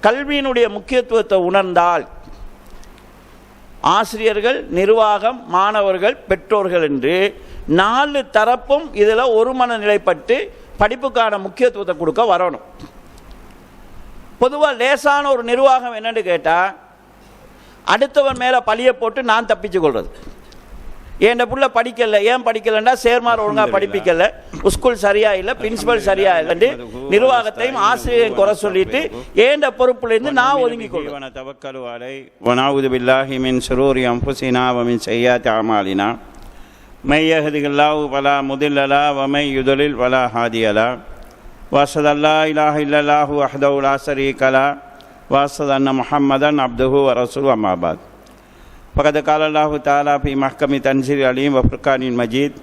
கல்வியினுடைய முக்கியத்துவத்தை உணர்ந்தால் ஆசிரியர்கள், நிர்வாகம், மாணவர்கள், பெற்றோர்கள் என்று 4 தரப்பும் இதில் ஒரு மனநிலைப்பட்டு படிப்புக்கான முக்கியத்துவத்தை கொடுக்க வரணும். பொதுவாக லேசான ஒரு நிர்வாகம் என்னன்னு கேட்டால், அடுத்தவன் மேலே பழியை போட்டு நான் தப்பிச்சு கொள்வது. என் புள்ள படிக்கலை, ஏன் படிக்கலைன்னா சேர்மார் ஒழுங்காக படிப்பிக்கல, ஸ்கூல் சரியா இல்லை, பிரின்சிபல் சரியா இல்லைன்னு நிர்வாகத்தையும் ஆசிரியரையும் குறை சொல்லிட்டு ஏண்ட பொறுப்புலேருந்து நான் ஒதுங்கி கொள்வேன். தவக்கலு அலை வனஊது பில்லாஹி மின் ஷுரூரி அன்ஃபுஸினா வ மின் ஸய்யிஆத்தி அமாலினா மை யஹ்திஹில்லாஹு ஃபலா முதில்ல லஹு வ மை யுத்லில் ஃபலா ஹாதிய லஹு வ அஷ்ஹது அல்லா இலாஹா இல்லல்லாஹு வஹ்தஹு லா ஷரீக லஹு வ அஷ்ஹது அன்ன முஹம்மதன் அப்துஹு வ ரசூலுஹு அம்மா பஅத். فقد قال الله تعالى في محكم تنزيل العليم وفرقان المجيد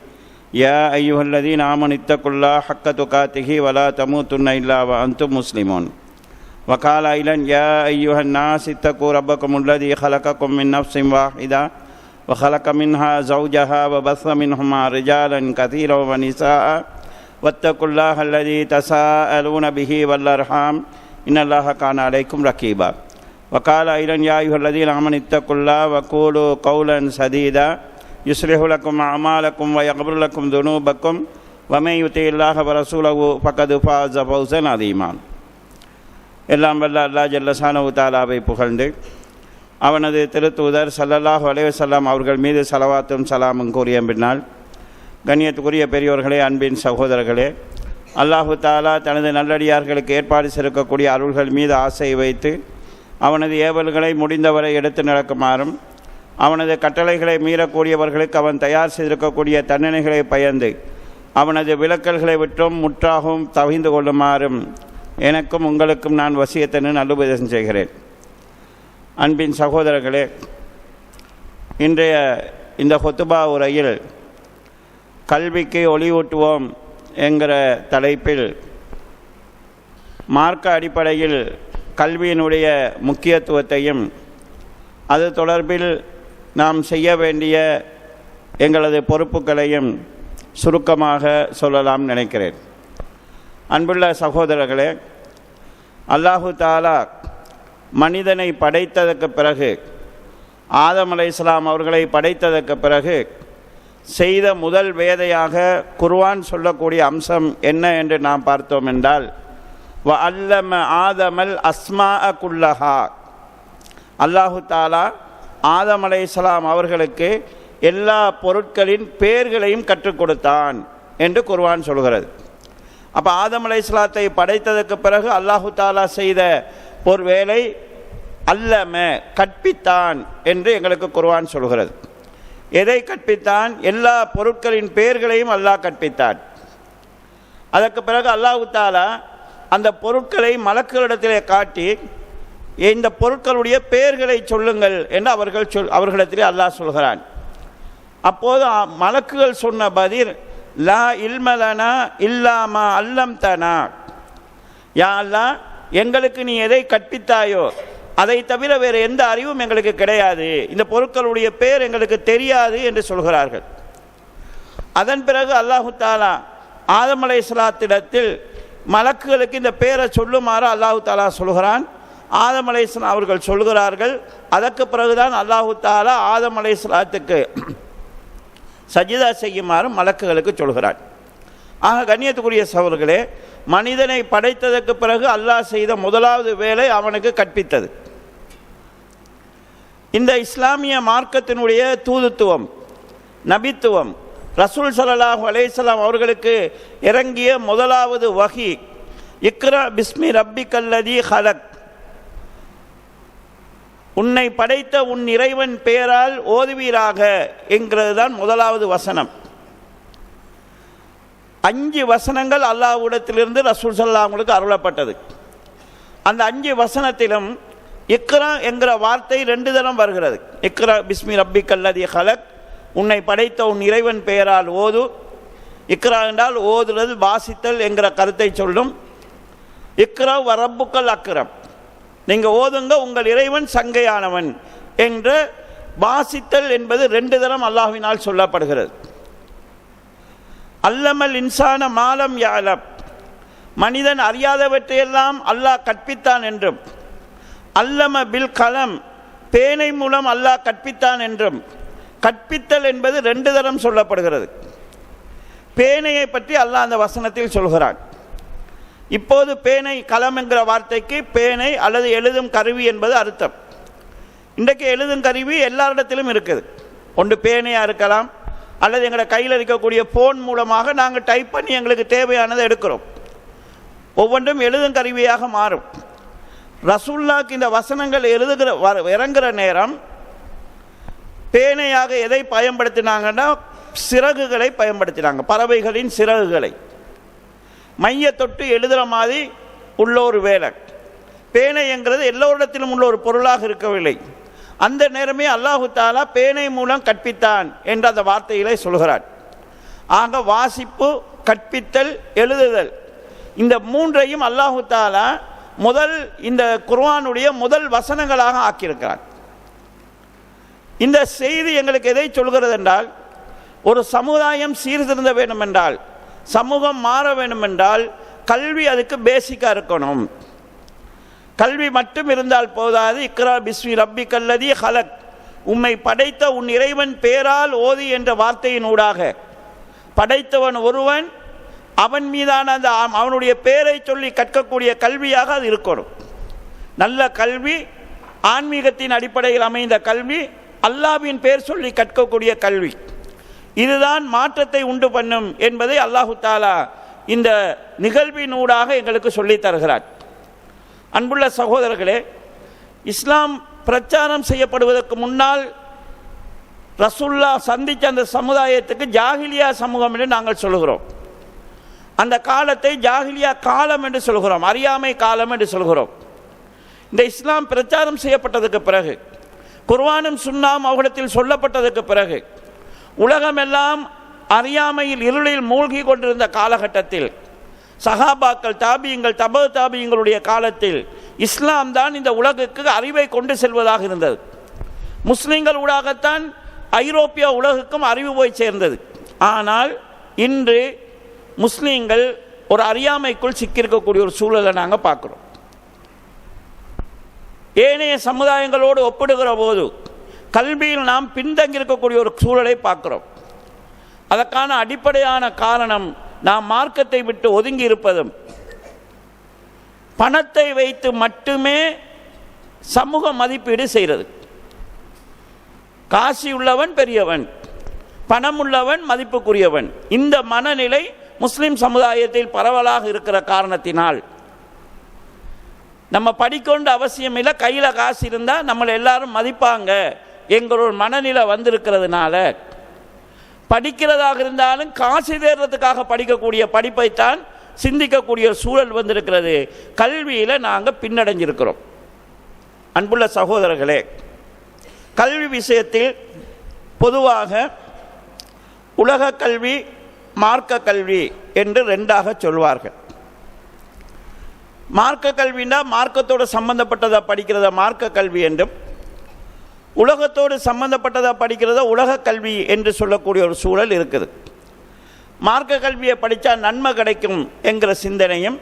يا أيها الذين آمنوا اتقوا الله حق تقاته ولا تموتن إلا وأنتم مسلمون. وقال أيضا يا أيها الناس اتقوا ربكم الذي خلقكم من نفس واحدة وخلق منها زوجها وبث منهما رجالا كثيرا ونساء واتقوا الله الذي تساءلون به والأرحام إن الله كان عليكم رقيبا. وقال أيضا يا أيها الذين آمنوا اتقوا الله وقولوا قولا سديدا يصلح لكم أعمالكم ويغفر لكم ذنوبكم ومن يطع الله ورسوله فقد فاز فوزا عظيما. எல்லாம் வல்ல அல்லாஹ் ஜல்ல ஷானஹு தஆலாவை புகழ்ந்து அவனது திருத்தூதர் ஸல்லல்லாஹு அலைஹி வஸல்லம் அவர்கள் மீது ஸலவாத்தும் ஸலாமும் கூறிய பின்னால், கண்ணியத்துக்குரிய பெரியோர்களே, அன்பின் சகோதரர்களே, அல்லாஹு தஆலா தனது நல்லடியார்களுக்கு ஏற்பாடு செய்யக்கூடிய அருள்கள் மீது ஆசை வைத்து அவனது ஏவல்களை முடிந்தவரை எடுத்து நடக்குமாறும், அவனது கட்டளைகளை மீறக்கூடியவர்களுக்கு அவன் தயார் செய்திருக்கக்கூடிய தண்டனைகளை பயந்து அவனது விலக்கல்களை விட்டும் முற்றாகவும் தவிந்து கொள்ளுமாறும் எனக்கும் உங்களுக்கும் நான் வசியத்தென்று நல்லுபதேசம் செய்கிறேன். அன்பின் சகோதரர்களே, இன்றைய இந்த ஹுத்பா உரையில் கல்விக்கு ஒளியூட்டுவோம் என்கிற தலைப்பில் மார்க்க அடிப்படையில் கல்வியினுடைய முக்கியத்துவத்தையும் அது தொடர்பில் நாம் செய்ய வேண்டிய எங்களது பொறுப்புகளையும் சுருக்கமாக சொல்லலாம் நினைக்கிறேன். அன்புள்ள சகோதரர்களே, அல்லாஹு தஆலா மனிதனை படைத்ததற்கு பிறகு, ஆதம் அலைஹிஸ்ஸலாம் அவர்களை படைத்ததற்கு பிறகு செய்த முதல் வேதையாக குர்ஆன் சொல்லக்கூடிய அம்சம் என்ன என்று நாம் பார்த்தோம் என்றால், வ அல்லம ஆதமல் அஸ்மாஅ குல்லஹா, அல்லாஹு தஆலா ஆதம் அலைஹிஸ்ஸலாம் அவர்களுக்கு எல்லா பொருட்களின் பெயர்களையும் கற்றுக் கொடுத்தான் என்று குர்ஆன் சொல்கிறது. அப்போ ஆதம் அலைஹிஸ்ஸலாத்தை படைத்ததற்கு பிறகு அல்லாஹு தஆலா செய்த ஒரு வேலை அல்லம, கற்பித்தான் என்று எங்களுக்கு குர்ஆன் சொல்கிறது. எதை கற்பித்தான்? எல்லா பொருட்களின் பெயர்களையும் அல்லாஹ் கற்பித்தான். அதற்கு பிறகு அல்லாஹு தஆலா அந்த பொருட்களை மலக்குகளிடத்திலே காட்டி இந்த பொருட்களுடைய பெயர்களை சொல்லுங்கள் என்று அவர்களிடத்திலே அல்லாஹ் சொல்கிறான். அப்போது மலக்குகள் சொன்ன பதில், லா இல்மலனா இல்லாமா அல்லம்தனா, யா அல்லாஹ், எங்களுக்கு நீ எதை கற்பித்தாயோ அதை தவிர வேறு எந்த அறிவும் எங்களுக்கு கிடையாது, இந்த பொருட்களுடைய பெயர் எங்களுக்கு தெரியாது என்று சொல்கிறார்கள். அதன் பிறகு அல்லாஹு தஆலா ஆதம் அலைஹிஸ்ஸலாத்திடத்தில் மலக்குகளுக்கு இந்த பெயரை சொல்லுமாறு அல்லாஹு தஆலா சொல்கிறான். ஆதம் அலைஹிஸ்ஸலாம் அவர்கள் சொல்கிறார்கள். அதற்கு பிறகுதான் அல்லாஹு தஆலா ஆதம் அலைஹிஸ்ஸலாத்துக்கு சஜிதா செய்யுமாறு மலக்குகளுக்கு சொல்கிறான். ஆக கண்ணியத்துக்குரிய சகோதரர்களே, மனிதனை படைத்ததற்கு பிறகு அல்லாஹ் செய்த முதலாவது வேலை அவனுக்கு கற்பித்தது. இந்த இஸ்லாமிய மார்க்கத்தினுடைய தூதுத்துவம், நபித்துவம், ரசூல் ஸல்லல்லாஹு அலைஹி வஸல்லம் அவர்களுக்கு இறங்கிய முதலாவது வஹி, இக்ரா பிஸ்மி ரப்பிக்கல்லதீ ஹலக், உன்னை படைத்த உன் இறைவன் பெயரால் ஓதுவீராக என்கிறது தான் முதலாவது வசனம். 5 வசனங்கள் அல்லாஹ்விடத்திலிருந்து ரசூல் ஸல்லல்லாஹு அலைஹி வஸல்லம் அருளப்பட்டது. அந்த 5 வசனத்திலும் இக்ரா என்கிற வார்த்தை 2 தரம் வருகிறது. இக்ரா பிஸ்மி ரப்பிக்கல்லதீ ஹலக், உன்னை படைத்த உன் இறைவன் பெயரால் ஓது. இக்ரா என்றால் ஓதுறது, வாசித்தல் என்கிற கருத்தை சொல்லும். இக்ரா வ ரப்புக்கல் அக்ரம், நீங்கள் ஓதுங்க, உங்கள் இறைவன் சங்கையானவன் என்று வாசித்தல் என்பது 2 தரம் அல்லாஹ்வினால் சொல்லப்படுகிறது. அல்லமல் இன்சான மாலம் யாலம், மனிதன் அறியாதவற்றையெல்லாம் அல்லாஹ் கற்பித்தான் என்றும், அல்லம பில் கலம், பேனை மூலம் அல்லாஹ் கற்பித்தான் என்றும், கற்பித்தல் என்பது 2 தரம் சொல்லப்படுகிறது. பேனையை பற்றி அல்லாஹ் அந்த வசனத்தில் சொல்கிறான். இப்போது பேனை, கலம் என்கிற வார்த்தைக்கு பேனை அல்லது எழுதும் கருவி என்பது அர்த்தம். இன்றைக்கு எழுதும் கருவி எல்லாரிடத்திலும் இருக்குது. ஒன்று பேனையாக இருக்கலாம், அல்லது எங்களோட கையில் இருக்கக்கூடிய ஃபோன் மூலமாக நாங்கள் டைப் பண்ணி எங்களுக்கு தேவையானதை எடுக்கிறோம். ஒவ்வொன்றும் எழுதும் கருவியாக மாறும். ரசூலுல்லாஹ்க்கு இந்த வசனங்கள் இறங்குற நேரம் பேனையாக எதை பயன்படுத்தினாங்கன்னா சிறகுகளை பயன்படுத்தினாங்க, பறவைகளின் சிறகுகளை. மைய தொட்டு எழுதுகிற மாதிரி உள்ள ஒரு வேலை. பேனை என்கிறது எல்லோரிடத்திலும் உள்ள ஒரு பொருளாக இருக்கவில்லை. அந்த நேரமே அல்லாஹு தாலா பேனை மூலம் கற்பித்தான் என்ற அந்த வார்த்தைகளை சொல்கிறார். ஆக வாசிப்பு, கற்பித்தல், எழுதுதல், இந்த 3ஐயும் அல்லாஹு தாலா இந்த குர்ஆனுடைய முதல் வசனங்களாக ஆக்கியிருக்கிறார். இந்த செய்தி எங்களுக்கு எதை சொல்கிறது என்றால், ஒரு சமுதாயம் சீர்திருந்த வேண்டும் என்றால், சமூகம் மாற வேண்டும் என்றால் கல்வி அதுக்கு பேசிக்காக இருக்கணும். கல்வி மட்டும் இருந்தால் போதாது. இக்ரா பிஸ்மி ரப்பிக்கல்லதி ஹலக், உம்மை படைத்த உன் இறைவன் பேரால் ஓதி என்ற வார்த்தையின் ஊடாக படைத்தவன் ஒருவன், அவன் மீதான அந்த அவனுடைய பேரை சொல்லி கற்கக்கூடிய கல்வியாக அது இருக்கணும். நல்ல கல்வி, ஆன்மீகத்தின் அடிப்படையில் அமைந்த கல்வி, அல்லாஹ்வின் பேர் சொல்லி கற்கக்கூடிய கல்வி, இதுதான் மாற்றத்தை உண்டு பண்ணும் என்பதை அல்லாஹு தாலா இந்த நிகழ்வினூடாக எங்களுக்கு சொல்லித் தருகிறார். அன்புள்ள சகோதரர்களே, இஸ்லாம் பிரச்சாரம் செய்யப்படுவதற்கு முன்னால் ரசூலுல்லாஹ் சந்தித்த அந்த சமுதாயத்துக்கு ஜாஹிலியா சமூகம் என்று நாங்கள் சொல்கிறோம். அந்த காலத்தை ஜாஹிலியா காலம் என்று சொல்கிறோம், அறியாமை காலம் என்று சொல்கிறோம். இந்த இஸ்லாம் பிரச்சாரம் செய்யப்பட்டதுக்கு பிறகு, குர்ஆனும் சுன்னாவும் அவரிடத்தில் சொல்லப்பட்டதுக்கு பிறகு, உலகமெல்லாம் அறியாமையில் இருளில் மூழ்கி கொண்டிருந்த காலகட்டத்தில், சஹாபாக்கள், தாபியங்கள், தபு தாபியங்களுடைய காலத்தில் இஸ்லாம் தான் இந்த உலகுக்கு அறிவை கொண்டு செல்வதாக இருந்தது. முஸ்லிம்கள் ஊடாகத்தான் ஐரோப்பிய உலகுக்கும் அறிவு போய் சேர்ந்தது. ஆனால் இன்று முஸ்லீம்கள் ஒரு அறியாமைக்குள் சிக்கியிருக்கக்கூடிய ஒரு சூழலை நாங்கள் பார்க்குறோம். ஏனைய சமுதாயங்களோடு ஒப்பிடுகிற போது கல்வியில் நாம் பின்தங்கியிருக்கக்கூடிய ஒரு சூழலை பார்க்கிறோம். அதற்கான அடிப்படையான காரணம் நாம் மார்க்கத்தை விட்டு ஒதுங்கி இருப்பதும், பணத்தை வைத்து மட்டுமே சமூக மதிப்பீடு செய்கிறது. காசி உள்ளவன் பெரியவன், பணம் உள்ளவன் மதிப்புக்குரியவன், இந்த மனநிலை முஸ்லிம் சமுதாயத்தில் பரவலாக இருக்கிற காரணத்தினால் நம்ம படிக்கொண்ட அவசியம் இல்லை, கையில் காசு இருந்தால் நம்மளை எல்லாரும் மதிப்பாங்க என்கிற ஒரு மனநிலை வந்திருக்கிறதுனால, படிக்கிறதாக இருந்தாலும் காசு தேர்றதுக்காக படிக்கக்கூடிய படிப்பைத்தான் சிந்திக்கக்கூடிய சூழல் வந்திருக்கிறது. கல்வியில் நாங்கள் பின்னடைஞ்சிருக்கிறோம். அன்புள்ள சகோதரர்களே, கல்வி விஷயத்தில் பொதுவாக உலக கல்வி, மார்க்க கல்வி என்று 2ஆக சொல்வார்கள். மார்க்க கல்வினா மார்க்கத்தோடு சம்பந்தப்பட்டதை படிக்கிறத மார்க்க கல்வி என்றும், உலகத்தோடு சம்பந்தப்பட்டதை படிக்கிறத உலக கல்வி என்று சொல்லக்கூடிய ஒரு சூழல் இருக்குது. மார்க்க கல்வியை படித்தா நன்மை கிடைக்கும் என்கிற சிந்தனையும்,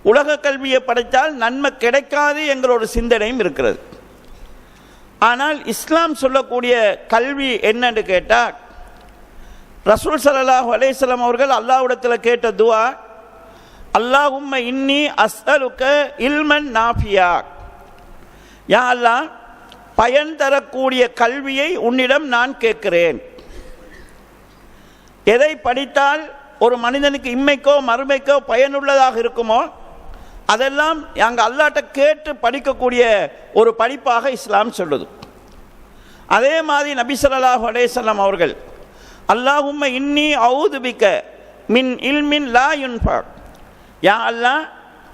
உலக கல்வியை படித்தால் நன்மை கிடைக்காது என்கிற ஒரு சிந்தனையும் இருக்கிறது. ஆனால் இஸ்லாம் சொல்லக்கூடிய கல்வி என்னன்னு கேட்டால், ரசூல் ஸல்லல்லாஹு அலைஹி வஸல்லம் அவர்கள் அல்லாஹ்விடத்தில் கேட்ட துஆ, அல்லாஹும்ம இன்னி அஸ்அலுக இல்மன் நாஃபியா, யா அல்லாஹ் பயன் தரக்கூடிய கல்வியை உன்னிடம் நான் கேட்கிறேன். எதை படித்தால் ஒரு மனிதனுக்கு இம்மைக்கோ மறுமைக்கோ பயனுள்ளதாக இருக்குமோ அதெல்லாம் நாங்கள் அல்லாஹ்ட்ட கேட்டு படிக்கக்கூடிய ஒரு படிப்பாக இஸ்லாம் சொல்லுது. அதே மாதிரி நபி ஸல்லல்லாஹு அலைஹி வஸல்லம் அவர்கள் அல்லாஹும்ம இன்னி அஊது பிக மின் இல்மின் லா யுன்ஃபா, யா அல்லாஹ்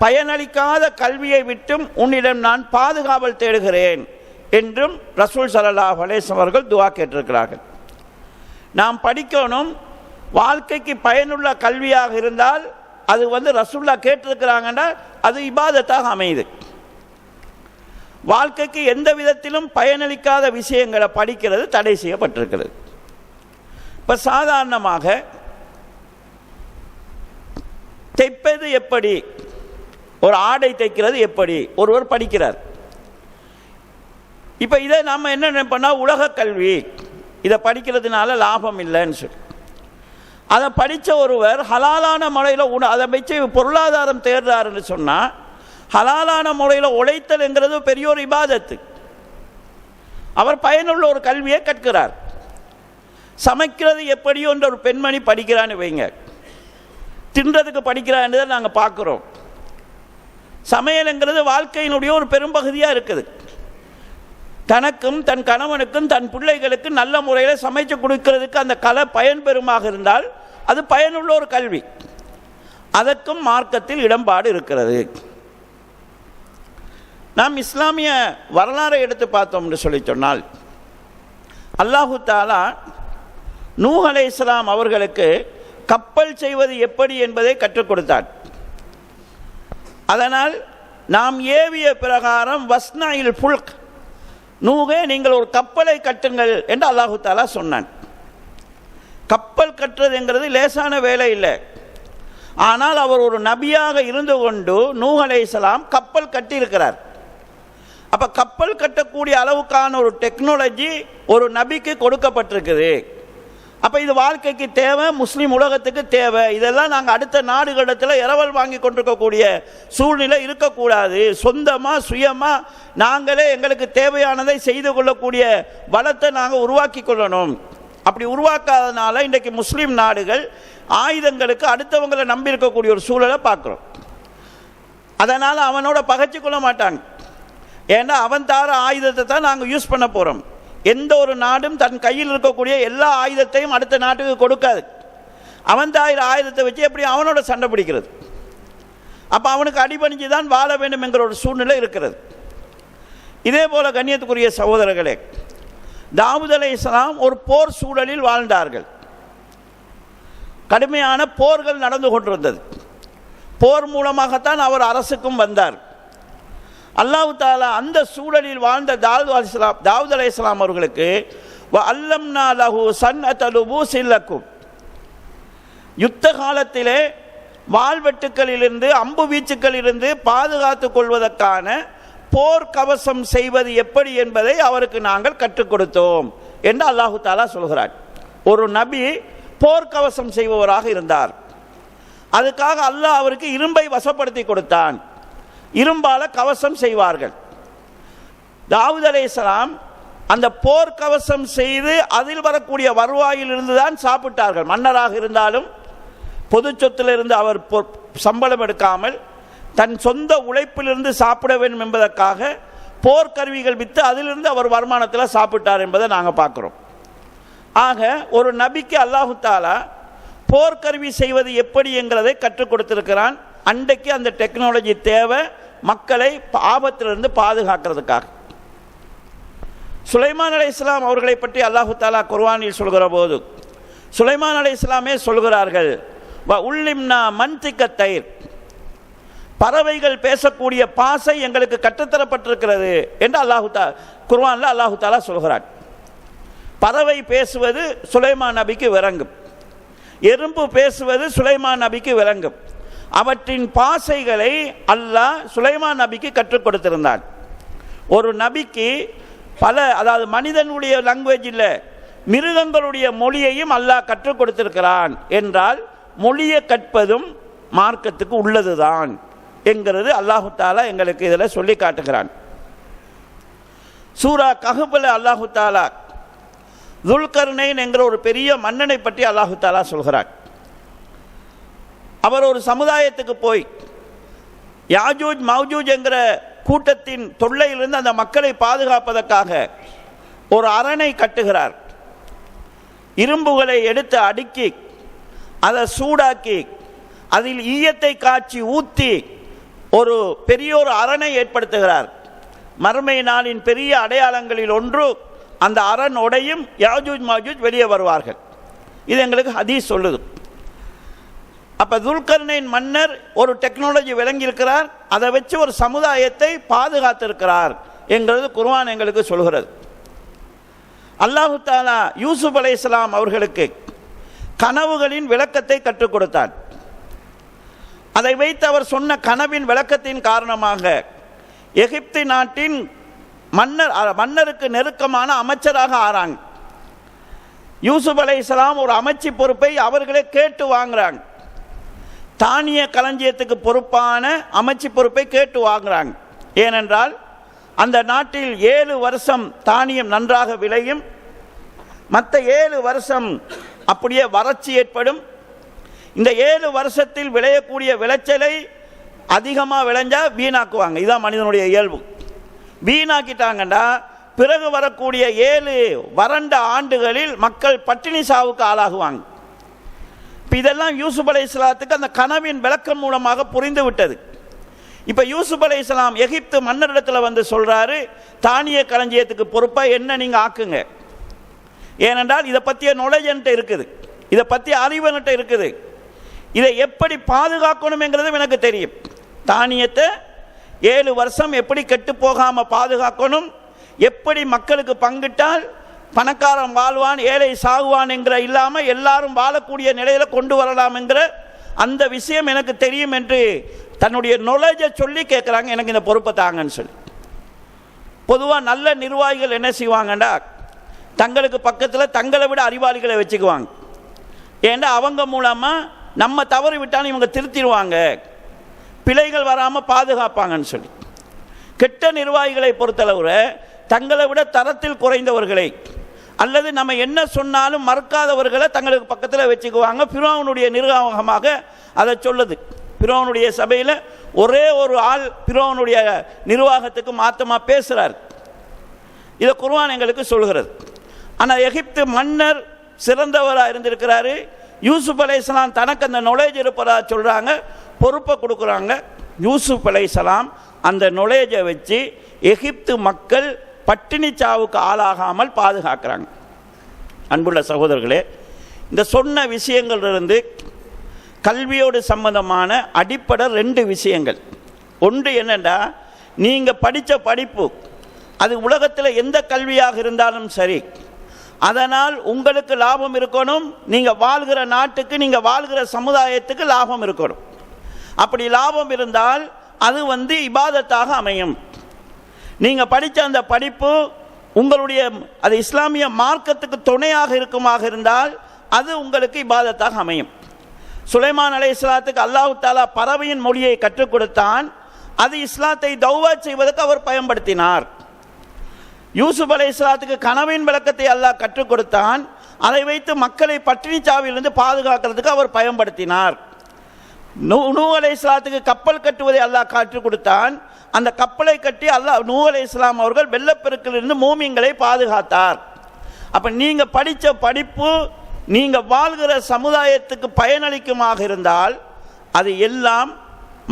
பயனளிக்காத கல்வியை விட்டும் உன்னிடம் நான் பாதுகாவல் தேடுகிறேன் என்றும் ரசூல் ஸல்லல்லாஹு அலைஹி வஸல்லம் அவர்கள் துஆ கேட்டிருக்கிறார்கள். நாம் படிக்கணும், வாழ்க்கைக்கு பயனுள்ள கல்வியாக இருந்தால் அது ரசூல்லா கேட்டிருக்கிறாங்கன்னா அது இபாதத்தாக அமையுது. வாழ்க்கைக்கு எந்த விதத்திலும் பயனளிக்காத விஷயங்களை படிக்கிறது தடை செய்யப்பட்டிருக்கிறது. இப்போ சாதாரணமாக தைப்பது எப்படி, ஒரு ஆடை தைக்கிறது எப்படி ஒருவர் படிக்கிறார். இப்போ இதை நம்ம என்ன நினைப்போம்னா உலக கல்வி, இதை படிக்கிறதுனால லாபம் இல்லைன்னு சொல்லி அதை படித்த ஒருவர் ஹலாலான முறையில் அதை வச்சு பொருளாதாரம் தேடுறாருன்னு சொன்னால், ஹலாலான முறையில் உழைத்தல்ங்கிறது பெரிய ஒரு இபாதத்து. அவர் பயனுள்ள ஒரு கல்வியை கற்கிறார். சமைக்கிறது எப்படியோ என்ற ஒரு பெண்மணி படிக்கிறான்னு வைங்க, தின்றதுக்கு படிக்கிறான்னு தான் நாங்கள் பார்க்குறோம். சமையலுங்கிறது வாழ்க்கையினுடைய ஒரு பெரும்பகுதியாக இருக்குது. தனக்கும் தன் கணவனுக்கும் தன் பிள்ளைகளுக்கு நல்ல முறையில் சமைச்சு கொடுக்கிறதுக்கு அந்த கலை பயன்பெறுமாக இருந்தால் அது பயனுள்ள ஒரு கல்வி. அதற்கும் மார்க்கத்தில் இடம்பாடு இருக்கிறது. நாம் இஸ்லாமிய வரலாறை எடுத்து பார்த்தோம் என்று சொல்லி சொன்னால், அல்லாஹு தாலா நூஹ் அலைஹிஸ்ஸலாம் அவர்களுக்கு கப்பல் செய்வது எப்படி என்பதை கற்றுக் கொடுத்தார். அதனால் நாம் ஏவிய பிரகாரம் வஸ்னாயில் புல்க், நூகே நீங்கள் ஒரு கப்பலை கட்டுங்கள் என்று அல்லாஹு தாலா சொன்னான். கப்பல் கட்டுறதுங்கிறது லேசான வேலை இல்லை. ஆனால் அவர் ஒரு நபியாக இருந்து கொண்டு நூஹ் அலைஹிஸ்ஸலாம் கப்பல் கட்டியிருக்கிறார். அப்போ கப்பல் கட்டக்கூடிய அளவுக்கான ஒரு டெக்னாலஜி ஒரு நபிக்கு கொடுக்கப்பட்டிருக்குது. அப்போ இது வாழ்க்கைக்கு தேவை, முஸ்லீம் உலகத்துக்கு தேவை. இதெல்லாம் நாங்கள் அடுத்த நாடுகளிடத்தில் இரவல் வாங்கி கொண்டிருக்கக்கூடிய சூழ்நிலை இருக்கக்கூடாது. சொந்தமாக சுயமாக நாங்களே எங்களுக்கு தேவையானதை செய்து கொள்ளக்கூடிய வளத்தை நாங்கள் உருவாக்கி கொள்ளணும். அப்படி உருவாக்காதனால இன்றைக்கு முஸ்லீம் நாடுகள் ஆயுதங்களுக்கு அடுத்தவங்களை நம்பி இருக்கக்கூடிய ஒரு சூழலை பார்க்குறோம். அதனால் அவனோட பகைச்சு கொள்ள மாட்டாங்க. ஏன்னா அவன் தார ஆயுதத்தை தான் நாங்கள் யூஸ் பண்ண போகிறோம். எந்த ஒரு நாடும் தன் கையில் இருக்கக்கூடிய எல்லா ஆயுதத்தையும் அடுத்த நாட்டுக்கு கொடுக்காது. அவன் தாயிர ஆயுதத்தை வச்சு எப்படி அவனோட சண்டை பிடிக்கிறது? அப்போ அவனுக்கு அடிபணிஞ்சு தான் வாழ வேண்டும் என்கிற ஒரு சூழ்நிலை இருக்கிறது. இதே போல் கண்ணியத்துக்குரிய சகோதரர்களே, தாவூத் அலைஹிஸ்ஸலாம் ஒரு போர் சூழலில் வாழ்ந்தார்கள். கடுமையான போர்கள் நடந்து கொண்டிருந்தது. போர் மூலமாகத்தான் அவர் அரசுக்கும் வந்தார். அல்லாஹ் தாலா அந்த சூழலில் வாழ்ந்த தாவூத் அலைஹிஸ்ஸலாம் அவர்களுக்கு வஅல்லம்னா லஹு ஸன்அத லுபூஸின் லக்கும், யுத்த காலத்திலே வாள்வெட்டுக்களிலிருந்து அம்பு வீச்சுக்களிலிருந்து பாதுகாத்துக் கொள்வதற்கான போர் கவசம் செய்வது எப்படி என்பதை அவருக்கு நாங்கள் கற்றுக் கொடுத்தோம் என்று அல்லாஹு தாலா சொல்கிறார். ஒரு நபி போர்க்கவசம் செய்பவராக இருந்தார். அதுக்காக அல்லாஹ் அவருக்கு இரும்பை வசப்படுத்தி கொடுத்தான். இரும்பால கவசம் செய்வார்கள். தாவூத் அலைஹிஸ்ஸலாம் அந்த போர்க்கவசம் செய்து அதில் வரக்கூடிய வருவாயில் இருந்து தான் சாப்பிட்டார்கள். மன்னராக இருந்தாலும் பொது சொத்திலிருந்து அவர் சம்பளம் எடுக்காமல் தன் சொந்த உழைப்பிலிருந்து சாப்பிட வேண்டும் என்பதற்காக போர்க்கருவிகள் விற்று அதிலிருந்து அவர் வருமானத்தில் சாப்பிட்டார் என்பதை நாங்கள் பார்க்குறோம். ஆக ஒரு நபிக்கு அல்லாஹு தாலா போர்க்கருவி செய்வது எப்படி என்கிறதை கற்றுக் கொடுத்திருக்கிறான். அன்றைக்கு அந்த டெக்னாலஜி தேவை, மக்களை ஆபத்திலிருந்து பாதுகாக்கிறதுக்காக. சுலைமான் அலைஹிஸ்ஸலாம் அவர்களை பற்றி அல்லாஹு தாலா குர்ஆனில் சொல்கிற போது சுலைமான் அலைஹிஸ்ஸலாமே சொல்கிறார்கள், உள்ளிம்னா மன்திக தயிர், பறவைகள் பேசக்கூடிய பாசை எங்களுக்கு கற்றுத்தரப்பட்டிருக்கிறது என்று குர்ஆனில் அல்லாஹு தாலா சொல்கிறார். பறவை பேசுவது சுலைமான் நபிக்கு விளங்கும், எறும்பு பேசுவது சுலைமான் நபிக்கு விளங்கும். அவற்றின் பாசைகளை அல்லாஹ் சுலைமான் நபிக்கு கற்றுக் கொடுத்திருந்தான். ஒரு நபிக்கு அதாவது மனிதனுடைய லாங்குவேஜ் இல்லை, மிருகங்களுடைய மொழியையும் அல்லாஹ் கற்றுக் கொடுத்திருக்கிறான் என்றால் மொழியை கற்பதும் மார்க்கத்துக்கு உள்ளதுதான் என்கிறது அல்லாஹு தாலா எங்களுக்கு இதில் சொல்லி காட்டுகிறான். சூரா கஹ்ஃப்ல அல்லாஹு தாலா துல்கர்னைன் என்கிற ஒரு பெரிய மன்னனை பற்றி அல்லாஹு தாலா சொல்கிறார். அவர் ஒரு சமுதாயத்துக்கு போய் யாஜூஜ் மௌஜூஜ் என்கிற கூட்டத்தின் தொல்லையிலிருந்து அந்த மக்களை பாதுகாப்பதற்காக ஒரு அரணை கட்டுகிறார். இரும்புகளை எடுத்து அடுக்கி அதை சூடாக்கி அதில் ஈயத்தை காய்ச்சி ஊற்றி ஒரு பெரிய ஒரு அரணை ஏற்படுத்துகிறார். மறுமை நாளின் பெரிய அடையாளங்களில் ஒன்று அந்த அரண் உடையும் யாஜூஜ் மாஜூஜ் வெளியே வருவார்கள். இது எங்களுக்கு ஹதீஸ் சொல்லுது. அப்போ துல்கர்னைன் மன்னர் ஒரு டெக்னாலஜி விளங்கியிருக்கிறார், அதை வச்சு ஒரு சமுதாயத்தை பாதுகாத்திருக்கிறார் என்கிறது குர்ஆன் எங்களுக்கு சொல்கிறது. அல்லாஹு தாலா யூசுப் அலைஹிஸ்ஸலாம் அவர்களுக்கு கனவுகளின் விளக்கத்தை கற்றுக் கொடுத்தார். அதை வைத்து அவர் சொன்ன கனவின் விளக்கத்தின் காரணமாக எகிப்து நாட்டின் மன்னருக்கு நெருக்கமான அமைச்சராக ஆறாங்க. யூசுப் அலைஹிஸ்ஸலாம் ஒரு அமைச்சு பொறுப்பை அவர்களே கேட்டு வாங்குறாங்க. தானிய களஞ்சியத்துக்கு பொறுப்பான அமைச்சு பொறுப்பை கேட்டு வாங்குறாங்க. ஏனென்றால் அந்த நாட்டில் 7 வருஷம் தானியம் நன்றாக விளையும், மற்ற 7 வருஷம் அப்படியே வறட்சி ஏற்படும். இந்த 7 வருஷத்தில் விளையக்கூடிய விளைச்சலை அதிகமாக விளைஞ்சா வீணாக்குவாங்க. இதுதான் மனிதனுடைய இயல்பு. வீணாக்கிட்டாங்கன்னா பிறகு வரக்கூடிய 7 வறண்ட ஆண்டுகளில் மக்கள் பட்டினி சாவுக்கு ஆளாகுவாங்க. இப்போ இதெல்லாம் யூசுப் அலைஹிஸ்ஸலாத்துக்கு அந்த கனவின் விளக்கம் மூலமாக புரிந்து விட்டது. இப்போ யூசுப் அலைஹிஸ்ஸலாம் எகிப்து மன்னரிடத்தில் வந்து சொல்கிறாரு, தானிய களஞ்சியத்துக்கு பொறுப்பாக என்ன நீங்கள் ஆக்குங்க. ஏனென்றால் இதை பற்றிய நாலேஜ் இருக்குது, இதை பற்றிய அறிவன்ட்ட இருக்குது, இதை எப்படி பாதுகாக்கணுங்கிறது எனக்கு தெரியும். தானியத்தை 7 வருஷம் எப்படி கெட்டு போகாமல் பாதுகாக்கணும், எப்படி மக்களுக்கு பங்கிட்டால் பணக்காரன் வாழ்வான் ஏழை சாகுவான் என்கிற இல்லாமல் எல்லாரும் வாழக்கூடிய நிலையில கொண்டு வரலாம் என்கிற அந்த விஷயம் எனக்கு தெரியும் என்று தன்னுடைய நாலேஜை சொல்லி கேட்குறாங்க, எனக்கு இந்த பொறுப்பை தாங்கன்னு சொல்லி. பொதுவாக நல்ல நிர்வாகிகள் என்ன செய்வாங்கண்டா, தங்களுக்கு பக்கத்தில் தங்களை விட அறிவாளிகளை வச்சுக்குவாங்க. ஏன்னா அவங்க மூலமாக நம்ம தவறு விட்டாலும் இவங்க திருத்திடுவாங்க, பிழைகள் வராமல் பாதுகாப்பாங்கன்னு சொல்லி. கெட்ட நிர்வாகிகளை பொறுத்தளவு தங்களை விட தரத்தில் குறைந்தவர்களை அல்லது நம்ம என்ன சொன்னாலும் மறக்காதவர்களை தங்களுக்கு பக்கத்தில் வச்சுக்குவாங்க. பிரோனுடைய நிர்வாகமாக அதை சொல்லுது. பிரோனுடைய சபையில் ஒரே ஒரு ஆள் பிரோனுடைய நிர்வாகத்துக்கு மாற்றமாக பேசுகிறார். இதை குர்ஆன் எங்களுக்கு சொல்கிறது. ஆனால் எகிப்து மன்னர் சிறந்தவராக இருந்திருக்கிறாரு. யூசுப் அலைஹிஸ்ஸலாம் தனக்கு அந்த நாலேஜ் இருப்பதாக சொல்கிறாங்க, பொறுப்பை கொடுக்குறாங்க. யூசுப் அலைஹிஸ்ஸலாம் அந்த நாலேஜை வச்சு எகிப்து மக்கள் பட்டினி சாவுக்கு ஆளாகாமல் பாதுகாக்கிறாங்க. அன்புள்ள சகோதரர்களே, இந்த சொன்ன விஷயங்களிலிருந்து கல்வியோடு சம்பந்தமான அடிப்படை 2 விஷயங்கள். ஒன்று என்னென்னா, நீங்கள் படித்த படிப்பு அது உலகத்தில் எந்த கல்வியாக இருந்தாலும் சரி, அதனால் உங்களுக்கு லாபம் இருக்கணும், நீங்கள் வாழ்கிற நாட்டுக்கு நீங்கள் வாழ்கிற சமுதாயத்துக்கு லாபம் இருக்கணும். அப்படி லாபம் இருந்தால் அது இபாதத்தாக அமையும். நீங்கள் படித்த அந்த படிப்பு உங்களுடைய அது இஸ்லாமிய மார்க்கத்துக்கு துணையாக இருக்குமாக இருந்தால் அது உங்களுக்கு இபாதத்தாக அமையும். சுலைமான் அலைஹிஸ்ஸலாத்துக்கு அல்லாஹ் தஆலா பறவையின் மொழியை கற்றுக் கொடுத்தான், அது இஸ்லாத்தை தௌவா செய்வதற்கு அவர் பயன்படுத்தினார். யூசுப் அலைஹிஸ்ஸலாத்துக்கு கனவின் விளக்கத்தை அல்லாஹ் கற்றுக் கொடுத்தான், அதை வைத்து மக்களை பட்டினி சாவிலிருந்து பாதுகாக்கிறதுக்கு அவர் பயன்படுத்தினார். நூஹ் அலைஹிஸ்ஸலாத்துக்கு கப்பல் கட்டுவதை அல்லாஹ் கற்றுக் கொடுத்தான், அந்த கப்பலை கட்டி அல்லாஹ் நூஹ் அலைஹிஸ்ஸலாம் அவர்கள் வெள்ளப்பெருக்கிலிருந்து மூமின்களை பாதுகாத்தார். அப்போ நீங்கள் படித்த படிப்பு நீங்கள் வாழ்கிற சமுதாயத்துக்கு பயனளிக்குமாக இருந்தால் அது எல்லாம்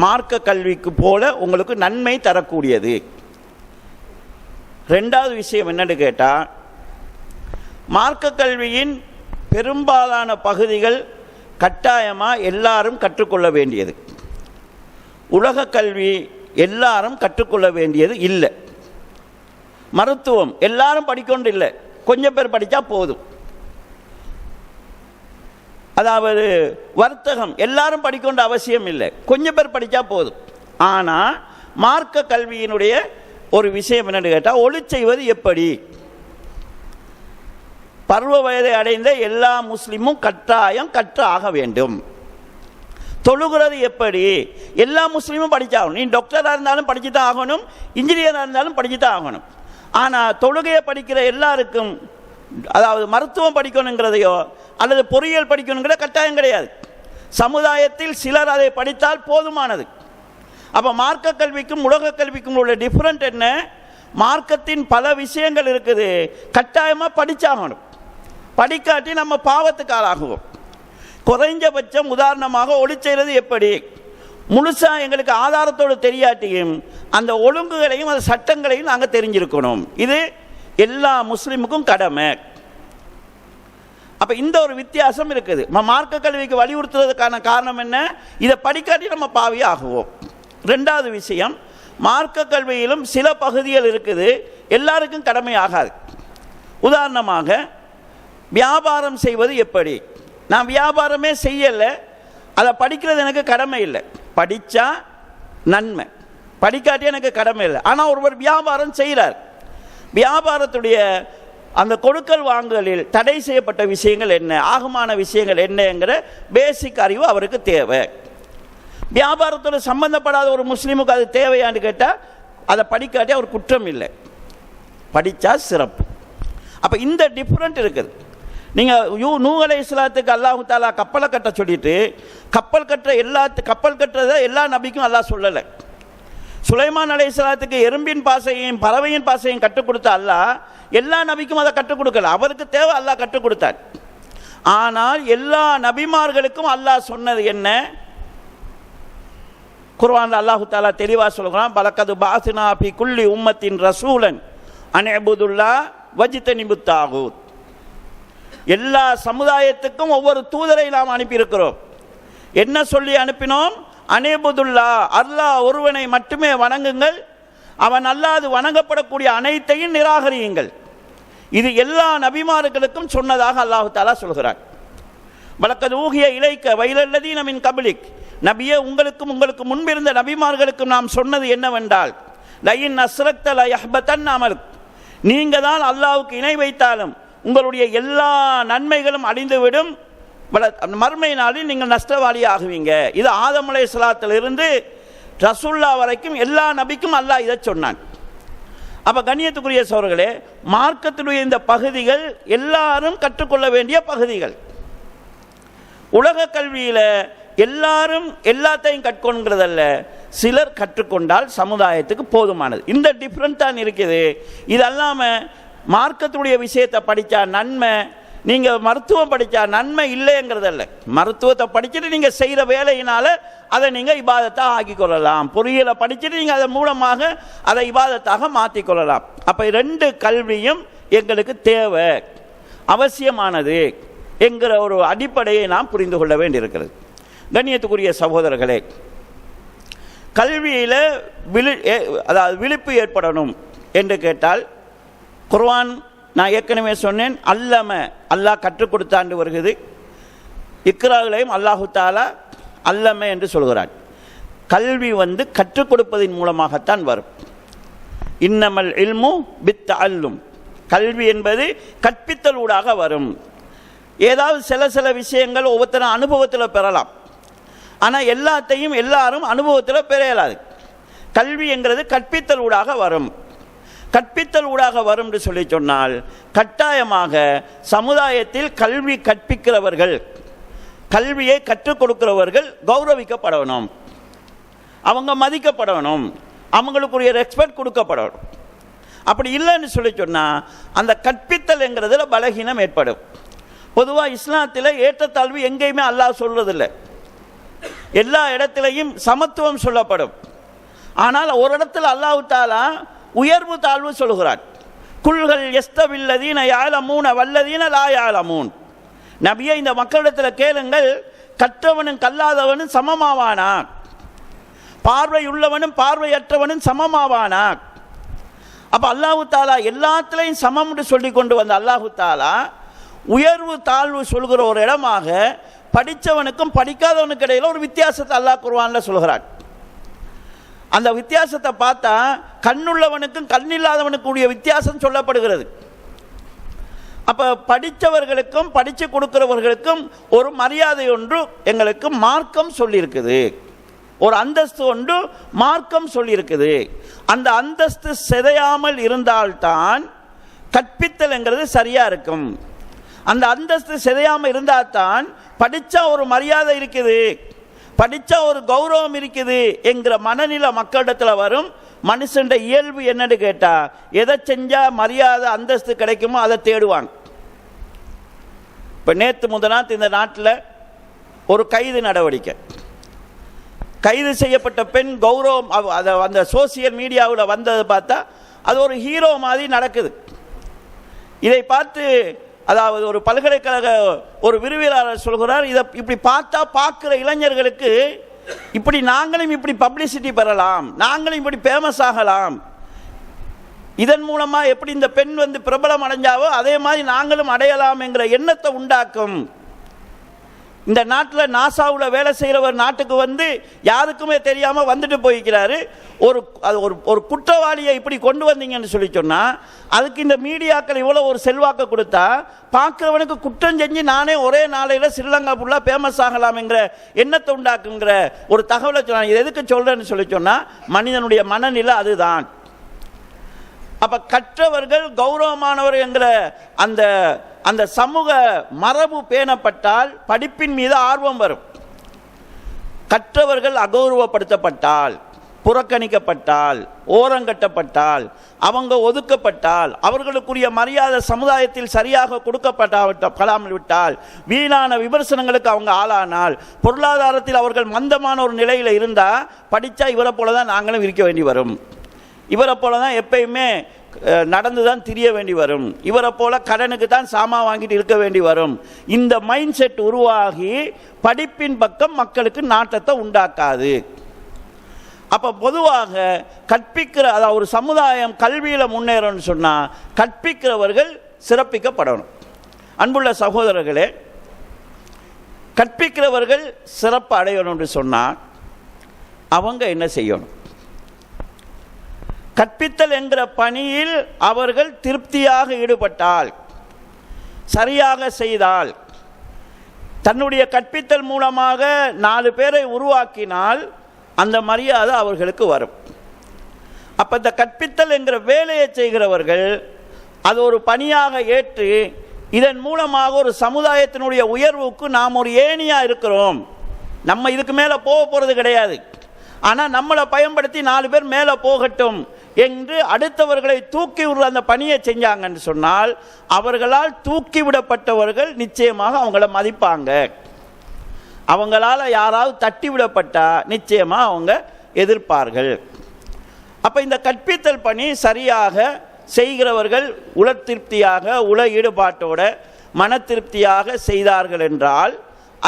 மார்க்க கல்விக்கு போல உங்களுக்கு நன்மை தரக்கூடியது. 2வது விஷயம் என்னன்னு கேட்டால், மார்க்க கல்வியின் பெரும்பாலான பகுதிகள் கட்டாயமாக எல்லாரும் கற்றுக்கொள்ள வேண்டியது. உலக கல்வி எல்லாரும் கற்றுக்கொள்ள வேண்டியது இல்லை. மருத்துவம் எல்லாரும் படிக்கொண்டு இல்லை, கொஞ்சம் பேர் படித்தா போதும். அதாவது வர்த்தகம் எல்லாரும் படிக்கொண்ட அவசியம் இல்லை, கொஞ்சம் பேர் படித்தா போதும். ஆனால் மார்க்க கல்வியினுடைய ஒரு விஷயம் என்னன்னு கேட்டால், ஒளி செய்வது எப்படி? பருவ வயதை அடைந்த எல்லா முஸ்லிமும் கட்டாயம் கற்று ஆக வேண்டும். தொழுகிறது எப்படி? எல்லா முஸ்லீமும் படித்தாகணும். நீ டாக்டராக இருந்தாலும் படித்து தான் ஆகணும், இன்ஜினியராக இருந்தாலும் படித்து தான் ஆகணும். ஆனால் தொழுகையை படிக்கிற எல்லாருக்கும், அதாவது மருத்துவம் படிக்கணுங்கிறதையோ அல்லது பொறியியல் படிக்கணுங்கிற கட்டாயம் கிடையாது. சமுதாயத்தில் சிலர் அதை படித்தால் போதுமானது. அப்போ மார்க்க கல்விக்கும் உலக கல்விக்கும் உள்ள டிஃப்ரெண்ட் என்ன? மார்க்கத்தின் பல விஷயங்கள் இருக்குது, கட்டாயமாக படித்தாகணும். படிக்காட்டி நம்ம பாவத்துக்கு ஆளாகுவோம். குறைஞ்சபட்சம் உதாரணமாக ஒளி செய்கிறது எப்படி? முழுசாக எங்களுக்கு ஆதாரத்தோடு தெரியாட்டியும் அந்த ஒழுங்குகளையும் அந்த சட்டங்களையும் நாங்கள் தெரிஞ்சிருக்கணும். இது எல்லா முஸ்லீமுக்கும் கடமை. அப்போ இந்த ஒரு வித்தியாசம் இருக்குது. மார்க்க கல்விக்கு வலியுறுத்துறதுக்கான காரணம் என்ன? இதை படிக்காட்டி நம்ம பாவி ஆகுவோம். 2வது விஷயம், மார்க்க கல்வியிலும் சில பகுதிகள் இருக்குது எல்லாருக்கும் கடமை ஆகாது. உதாரணமாக வியாபாரம் செய்வது எப்படி? நான் வியாபாரமே செய்யலை, அதை படிக்கிறது எனக்கு கடமை இல்லை. படித்தா நன்மை, படிக்காட்டி எனக்கு கடமை இல்லை. ஆனால் ஒருவர் வியாபாரம் செய்கிறார், வியாபாரத்துடைய அந்த கொடுக்கல் வாங்கலில் தடை செய்யப்பட்ட விஷயங்கள் என்ன, ஆகமான விஷயங்கள் என்னங்கிற பேசிக் அறிவு அவருக்கு தேவை. வியாபாரத்தோடு சம்பந்தப்படாத ஒரு முஸ்லீமுக்கு அது தேவையான்னு கேட்டால் அதை படிக்காட்டி அவர் குற்றம் இல்லை, படித்தா சிறப்பு. அப்போ இந்த டிஃப்ரெண்ட் இருக்குது. நீங்கள் நூஹ் அலைஹிஸ்ஸலாத்துக்கு அல்லாஹு தாலா கப்பலை கட்ட சொல்லிட்டு கப்பல் கட்டுறதை எல்லா நபிக்கும் அல்லாஹ் சொல்லலை. சுலைமான் அலைஹிஸ்ஸலாத்துக்கு எறும்பின் பாசையும் பறவையின் பாசையும் கற்றுக் கொடுத்த அல்லாஹ் எல்லா நபிக்கும் அதை கற்றுக் கொடுக்கல. அவருக்கு தேவை, அல்லாஹ் கற்றுக் கொடுத்தார். ஆனால் எல்லா நபிமார்களுக்கும் அல்லாஹ் சொன்னது என்ன? குர்ஆன்ல அல்லாஹு தாலா தெளிவாக சொல்கிறான், பலக்கது பாசினா ஃபி குல்லி உம்மத்தின் ரசூலன் அன் இஅ்புதுல்லாஹ் வஜ்தனிபுத் தாகூத். எல்லா சமுதாயத்துக்கும் ஒவ்வொரு தூதரை நாம் அனுப்பியிருக்கிறோம். என்ன சொல்லி அனுப்பினோம்? அனேபுதுல்லா, அல்லாஹ் ஒருவனை மட்டுமே வணங்குங்கள், அவன் அல்லாது வணங்கப்படக்கூடிய அனைத்தையும் நிராகரியுங்கள். இது எல்லா நபிமார்களுக்கும் சொன்னதாக அல்லாஹு தாலா சொல்கிறார். வலக்கது ஊகிய இலைக்க வயலல்லதீன மின் கப்லிக், நபியே உங்களுக்கு முன்பிருந்த நபிமார்களுக்கும் நாம் சொன்னது என்னவென்றால், லயின் அஸ்ரக்த ல யஹ்பதன் அமலுக், நீங்கள் தான் அல்லாஹ்வுக்கு இணை வைத்தாலும் உங்களுடைய எல்லா நன்மைகளும் அழிந்துவிடும், மறுமை நாளில் நீங்கள் நஷ்டவாளி ஆகுவீங்க. இது ஆதம் அலைஹிஸ்ஸலாத்திலிருந்து ரசூல்லா வரைக்கும் எல்லா நபிக்கும் அல்லாஹ் இதை சொன்னான். அப்போ கண்ணியத்துக்குரிய சகோதரர்களே, மார்க்கத்தினுடைய இந்த பகுதிகள் எல்லாரும் கற்றுக்கொள்ள வேண்டிய பகுதிகள். உலக கல்வியில் எல்லாரும் எல்லாத்தையும் கற்றுக்கொள்கிறதல்ல, சிலர் கற்றுக்கொண்டால் சமுதாயத்துக்கு போதுமானது. இந்த டிஃப்ரெண்ட் தான் இருக்குது. இது அல்லாமல் மார்க்கத்துடைய விஷயத்தை படித்தா நன்மை, நீங்கள் மருத்துவம் படித்தா நன்மை இல்லைங்கிறதல்ல. மருத்துவத்தை படிச்சுட்டு நீங்கள் செய்கிற வேலையினால் அதை நீங்கள் இபாதத்தாக ஆக்கிக்கொள்ளலாம். பொறியியலை படிச்சுட்டு நீங்கள் அதன் மூலமாக அதை இபாதத்தாக மாற்றிக்கொள்ளலாம். அப்போ ரெண்டு கல்வியும் எங்களுக்கு தேவை, அவசியமானது என்கிற ஒரு அடிப்படையை நாம் புரிந்து கொள்ள வேண்டியிருக்கிறது. கண்ணியத்துக்குரிய சகோதரர்களே, கல்வியில் அதாவது விழிப்பு ஏற்படணும் என்று கேட்டால், குர்ஆன் நான் ஏற்கனவே சொன்னேன், அல்லாஹ் கற்றுக் கொடுத்தாண்டு வருகிறது. இக்ராகளையும் அல்லாஹு தாலா அல்லம என்று சொல்கிறான். கல்வி கற்றுக் கொடுப்பதன் மூலமாகத்தான் வரும். இன்னமல் இல்மு பித் அல்லும், கல்வி என்பது கற்பித்தல் ஊடாக வரும். ஏதாவது சில விஷயங்கள் ஒவ்வொருத்தரும் அனுபவத்தில் பெறலாம், ஆனால் எல்லாத்தையும் எல்லாரும் அனுபவத்தில் பெற இயலாது. கல்வி என்கிறது கற்பித்தல் ஊடாக வரும். கற்பித்தல் ஊடாக வரும் என்று சொல்லி சொன்னால், கட்டாயமாக சமுதாயத்தில் கல்வி கற்பிக்கிறவர்கள், கல்வியை கற்றுக் கொடுக்கிறவர்கள் கௌரவிக்கப்படணும், அவங்க மதிக்கப்படணும், அவங்களுக்குரிய ரெஸ்பெக்ட் கொடுக்கப்படணும். அப்படி இல்லைன்னு சொல்லி சொன்னால் அந்த கற்பித்தல் என்கிறதுல பலகீனம் ஏற்படும். பொதுவாக இஸ்லாத்தில் ஏற்றத்தாழ்வு எங்கேயுமே அல்லாஹ் சொல்றதில்லை. எல்லா இடத்திலையும் சமத்துவம் சொல்லப்படும். ஆனால் ஒரு இடத்துல அல்லாஹ் தாலா உயர்வு தாழ்வு சொல்கிறார். குல்கள் எஸ்தவில்லதீன யாலமூன வல்லதீன லா யாலமூன். நபியே, இந்த மக்களிடத்தில் கேளுங்கள், கற்றவனும் கல்லாதவனும் சமமாவானா? பார்வை உள்ளவனும் பார்வையற்றவனும் சமமாவானா? அப்ப அல்லாஹு தாலா எல்லாத்திலையும் சமம் என்று சொல்லி கொண்டு வந்த அல்லாஹு தாலா உயர்வு தாழ்வு சொல்கிற ஒரு இடமாக படித்தவனுக்கும் படிக்காதவனுக்கு இடையில ஒரு வித்தியாசத்தை அல்லாஹ் குர்ஆன்ல சொல்கிறார். அந்த வித்தியாசத்தை பார்த்தா கண்ணுள்ளவனுக்கும் கண்ணில்லாதவனுக்குரிய வித்தியாசம் சொல்லப்படுகிறது. அப்போ படித்தவர்களுக்கும் படித்து கொடுக்கிறவர்களுக்கும் ஒரு மரியாதை ஒன்று எங்களுக்கு மார்க்கம் சொல்லியிருக்குது, ஒரு அந்தஸ்து ஒன்று மார்க்கம் சொல்லியிருக்குது. அந்த அந்தஸ்து சிதையாமல் இருந்தால்தான் கற்பித்தல்ங்கிறது சரியாக இருக்கும். அந்த அந்தஸ்து சிதையாமல் இருந்தால்தான் படித்தா ஒரு மரியாதை இருக்குது, படித்தா ஒரு கௌரவம் இருக்குது என்கிற மனநிலை மக்களிடத்தில் வரும். மனுஷன் இயல்பு என்னன்னு கேட்டால், எதை செஞ்சால் மரியாதை அந்தஸ்து கிடைக்குமோ அதை தேடுவாங்க. இப்போ நேற்று முதலாத்து இந்த நாட்டில் ஒரு கைது நடவடிக்கை, கைது செய்யப்பட்ட பெண் கௌரவம் அதை அந்த சோசியல் மீடியாவில் வந்ததை பார்த்தா அது ஒரு ஹீரோ மாதிரி நடக்குது. இதை பார்த்து அதாவது ஒரு பல்கலைக்கழக ஒரு விரிவியலாளர் சொல்கிறார், இதை இப்படி பார்த்தா பார்க்குற இளைஞர்களுக்கு இப்படி நாங்களும் இப்படி பப்ளிசிட்டி பெறலாம், நாங்களும் இப்படி ஃபேமஸ் ஆகலாம், இதன் மூலமாக எப்படி இந்த பெண் பிரபலம் அடைஞ்சாவோ அதே மாதிரி நாங்களும் அடையலாம் என்கிற எண்ணத்தை உண்டாக்கும். இந்த நாட்டில் நாசாவில் வேலை செய்கிறவர் நாட்டுக்கு வந்து யாருக்குமே தெரியாமல் வந்துட்டு போய்க்கிறாரு. ஒரு குற்றவாளியை இப்படி கொண்டு வந்தீங்கன்னு சொல்லி சொன்னால் அதுக்கு இந்த மீடியாக்கள் இவ்வளோ ஒரு செல்வாக்கு கொடுத்தா பார்க்குறவனுக்கு குற்றம் செஞ்சு நானே ஒரே நாளையில் ஸ்ரீலங்கா ஃபுல்லாக ஃபேமஸ் ஆகலாம்ங்கிற எண்ணத்தை உண்டாக்குங்கிற ஒரு தகவலை சொன்னாங்க. இது எதுக்கு சொல்கிறேன்னு சொல்லி சொன்னால் மனிதனுடைய மனநிலை அதுதான். அப்போ கற்றவர்கள் கௌரவமானவர் என்கிற அந்த அந்த சமூக மரபு பேணப்பட்டால் படிப்பின் மீது ஆர்வம் வரும். கற்றவர்கள் அகௌரவப்படுத்தப்பட்டால், புறக்கணிக்கப்பட்டால், ஓரங்கட்டப்பட்டால், அவங்க ஒதுக்கப்பட்டால், அவர்களுக்குரிய மரியாதை சமுதாயத்தில் சரியாக கொடுக்கப்படாமல் விட்டால், வீணான விமர்சனங்களுக்கு அவங்க ஆளானால், பொருளாதாரத்தில் அவர்கள் மந்தமான ஒரு நிலையில் இருந்தால் படித்தா இவரை போல தான் நாங்களும் இருக்க வேண்டி வரும், இவரை போல தான் எப்பயுமே நடந்து தான் திரிய வேண்டி வரும், இவரை போல கடனுக்கு தான் சாமான் வாங்கிட்டு இருக்க வேண்டி வரும். இந்த மைண்ட் செட் உருவாகி படிப்பின் பக்கம் மக்களுக்கு நாட்டத்தை உண்டாக்காது. அப்போ பொதுவாக கற்பிக்கிற, அதாவது ஒரு சமுதாயம் கல்வியில் முன்னேறணும்னு சொன்னால் கற்பிக்கிறவர்கள் சிறப்பிக்கப்படணும். அன்புள்ள சகோதரர்களே, கற்பிக்கிறவர்கள் சிறப்பு அடையணும்னு சொன்னால் அவங்க என்ன செய்யணும்? கற்பித்தல் என்கிற பணியில் அவர்கள் திருப்தியாக ஈடுபட்டால், சரியாக செய்தால், தன்னுடைய கற்பித்தல் மூலமாக 4 பேரை உருவாக்கினால் அந்த மரியாதை அவர்களுக்கு வரும். அப்போ இந்த கற்பித்தல் என்கிற வேலையை செய்கிறவர்கள் அது ஒரு பணியாக ஏற்று இதன் மூலமாக ஒரு சமுதாயத்தினுடைய உயர்வுக்கு நாம் ஒரு ஏணியாக இருக்கிறோம், நம்ம இதுக்கு மேலே போக போகிறது கிடையாது, ஆனால் நம்மளை பயன்படுத்தி 4 பேர் மேலே போகட்டும் என்று அடுத்தவர்களை தூக்கி விடுற அந்த பணியை செஞ்சாங்கன்னு சொன்னால் அவர்களால் தூக்கி விடப்பட்டவர்கள் நிச்சயமாக அவங்கள மதிப்பாங்க. அவங்களால் யாராவது தட்டி விடப்பட்டா நிச்சயமாக அவங்க எதிர்ப்பார்கள். அப்போ இந்த கற்பித்தல் பணி சரியாக செய்கிறவர்கள் உள திருப்தியாக, உள ஈடுபாட்டோட, மன திருப்தியாக செய்தார்கள் என்றால்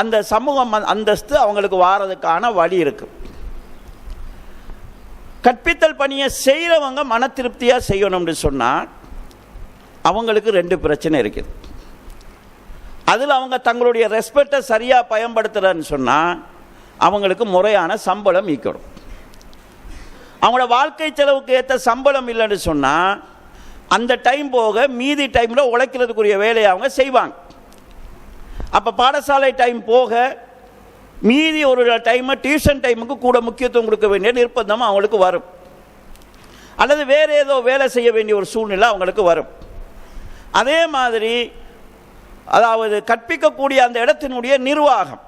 அந்த சமூகம் அந்தஸ்து அவங்களுக்கு வாரதுக்கான வழி இருக்குது. கற்பித்தல் பணியை செய்கிறவங்க மன திருப்தியாக செய்யணும்னு சொன்னால் அவங்களுக்கு 2 பிரச்சனை இருக்குது. அதில் அவங்க தங்களுடைய ரெஸ்பெக்டை சரியாக பயன்படுத்துகிறன்னு சொன்னால் அவங்களுக்கு முறையான சம்பளம் ஈக்கணும். அவங்களோட வாழ்க்கை செலவுக்கு ஏற்ற சம்பளம் இல்லைன்னு சொன்னால் அந்த டைம் போக மீதி டைமில் உழைக்கிறதுக்குரிய வேலையை அவங்க செய்வாங்க. அப்போ பாடசாலை டைம் போக மீதி ஒரு டைமை டியூஷன் டைமுக்கு கூட முக்கியத்துவம் கொடுக்க வேண்டிய நிர்பந்தம் அவங்களுக்கு வரும், அல்லது வேறு ஏதோ வேலை செய்ய வேண்டிய ஒரு சூழ்நிலை அவங்களுக்கு வரும். அதே மாதிரி அதாவது கற்பிக்கக்கூடிய அந்த இடத்தினுடைய நிர்வாகம்,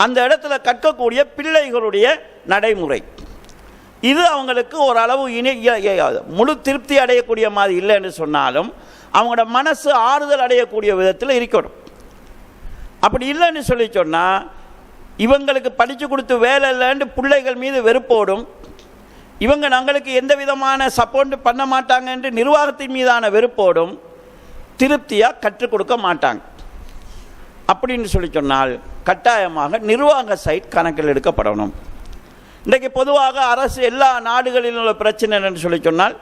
அந்த இடத்துல கற்கக்கூடிய பிள்ளைகளுடைய நடைமுறை, இது அவங்களுக்கு ஓரளவு முழு திருப்தி அடையக்கூடிய மாதிரி இல்லைன்னு சொன்னாலும் அவங்களோட மனசு ஆறுதல் அடையக்கூடிய விதத்தில் இருக்கணும். அப்படி இல்லைன்னு சொல்லி சொன்னால் இவங்களுக்கு படித்து கொடுத்து வேலை இல்லைன்னு பிள்ளைகள் மீது வெறுப்போடும், இவங்க நாங்களுக்கு எந்த விதமான சப்போர்ட் பண்ண மாட்டாங்க என்று நிர்வாகத்தின் மீதான வெறுப்போடும் திருப்தியாக கற்றுக் கொடுக்க மாட்டாங்க. அப்படின்னு சொல்லி சொன்னால் கட்டாயமாக நிர்வாக சைட் கணக்கில் எடுக்கப்படணும். இன்றைக்கு பொதுவாக அரசு எல்லா நாடுகளிலும் உள்ள பிரச்சனை என்னன்னு சொல்லி சொன்னால்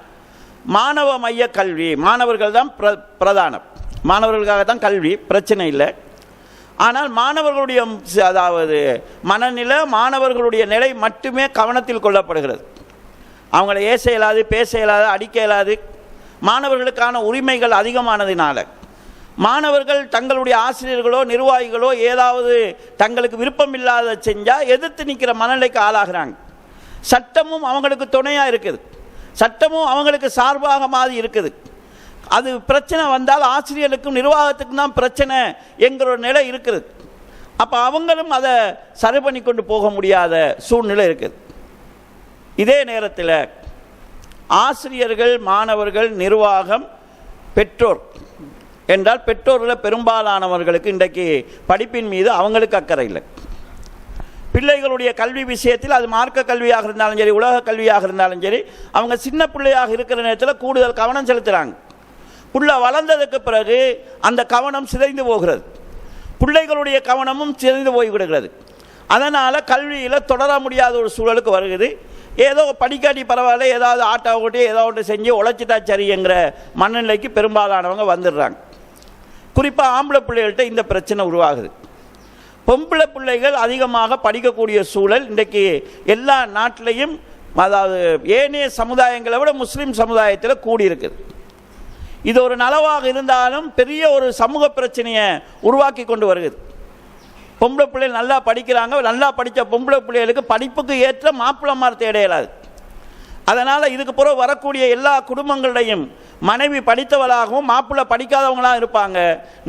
மாணவ மைய கல்வி, மாணவர்கள் தான் பிரதானம், மாணவர்களுக்காக தான் கல்வி, பிரச்சனை இல்லை. ஆனால் மாணவர்களுடைய அதாவது மனநிலை, மாணவர்களுடைய நிலை மட்டுமே கவனத்தில் கொள்ளப்படுகிறது. அவங்கள ஏச இயலாது, பேச இயலாது, அடிக்க இயலாது. மாணவர்களுக்கான உரிமைகள் அதிகமானதினால மாணவர்கள் தங்களுடைய ஆசிரியர்களோ நிர்வாகிகளோ ஏதாவது தங்களுக்கு விருப்பம் இல்லாத செஞ்சால் எதிர்த்து நிற்கிற மனநிலைக்கு ஆளாகிறாங்க. சட்டமும் அவங்களுக்கு துணையாக இருக்குது, சட்டமும் அவங்களுக்கு சார்பாக மாதிரி இருக்குது. அது பிரச்சனை வந்தால் ஆசிரியர்களுக்கும் நிர்வாகத்துக்கும் தான் பிரச்சனை என்கிற ஒரு நிலை இருக்குது. அப்போ அவங்களும் அதை சரி பண்ணி கொண்டு போக முடியாத சூழ்நிலை இருக்குது. இதே நேரத்தில் ஆசிரியர்கள், மாணவர்கள், நிர்வாகம், பெற்றோர் என்றால் பெற்றோர்களில் பெரும்பாலானவர்களுக்கு இன்றைக்கு படிப்பின் மீது அவங்களுக்கு அக்கறை இல்லை. பிள்ளைகளுடைய கல்வி விஷயத்தில் அது மார்க்க கல்வியாக இருந்தாலும் சரி, உலக கல்வியாக இருந்தாலும் சரி, அவங்க சின்ன பிள்ளையாக இருக்கிற நேரத்தில் கூடுதல் கவனம் செலுத்துகிறாங்க. புள்ள வளர்ந்ததுக்கு பிறகு அந்த கவனம் சிதைந்து போகிறது, பிள்ளைகளுடைய கவனமும் சிதைந்து போய்விடுகிறது. அதனால் கல்வியில் தொடர முடியாத ஒரு சூழலுக்கு வருகிறது. ஏதோ படிக்காட்டி பரவாயில்ல, ஏதாவது ஆட்டோ ஓட்டி ஏதோ ஒன்று செஞ்சு உழைச்சிட்டா சரிங்கிற மனநிலைக்கு பெரும்பாலானவங்க வந்துடுறாங்க. குறிப்பாக ஆம்பளை பிள்ளைகள்கிட்ட இந்த பிரச்சனை உருவாகுது. பொம்பளை பிள்ளைகள் அதிகமாக படிக்கக்கூடிய சூழல் இன்றைக்கு எல்லா நாட்டிலையும், அதாவது ஏனைய சமுதாயங்களை விட முஸ்லீம் சமுதாயத்தில் கூடியிருக்குது. இது ஒரு நலவாக இருந்தாலும் பெரிய ஒரு சமூக பிரச்சனையை உருவாக்கி கொண்டு வருகிறது. பொம்பளை பிள்ளைகள் நல்லா படிக்கிறாங்க, நல்லா படித்த பொம்பளை பிள்ளைகளுக்கு படிப்புக்கு ஏற்ற மாப்பிள்ளமார் தேட இயலாது. அதனால் இதுக்கு பிறகு வரக்கூடிய எல்லா குடும்பங்களையும் மனைவி படித்தவளாகவும் மாப்பிள்ளை படிக்காதவங்களாக இருப்பாங்க.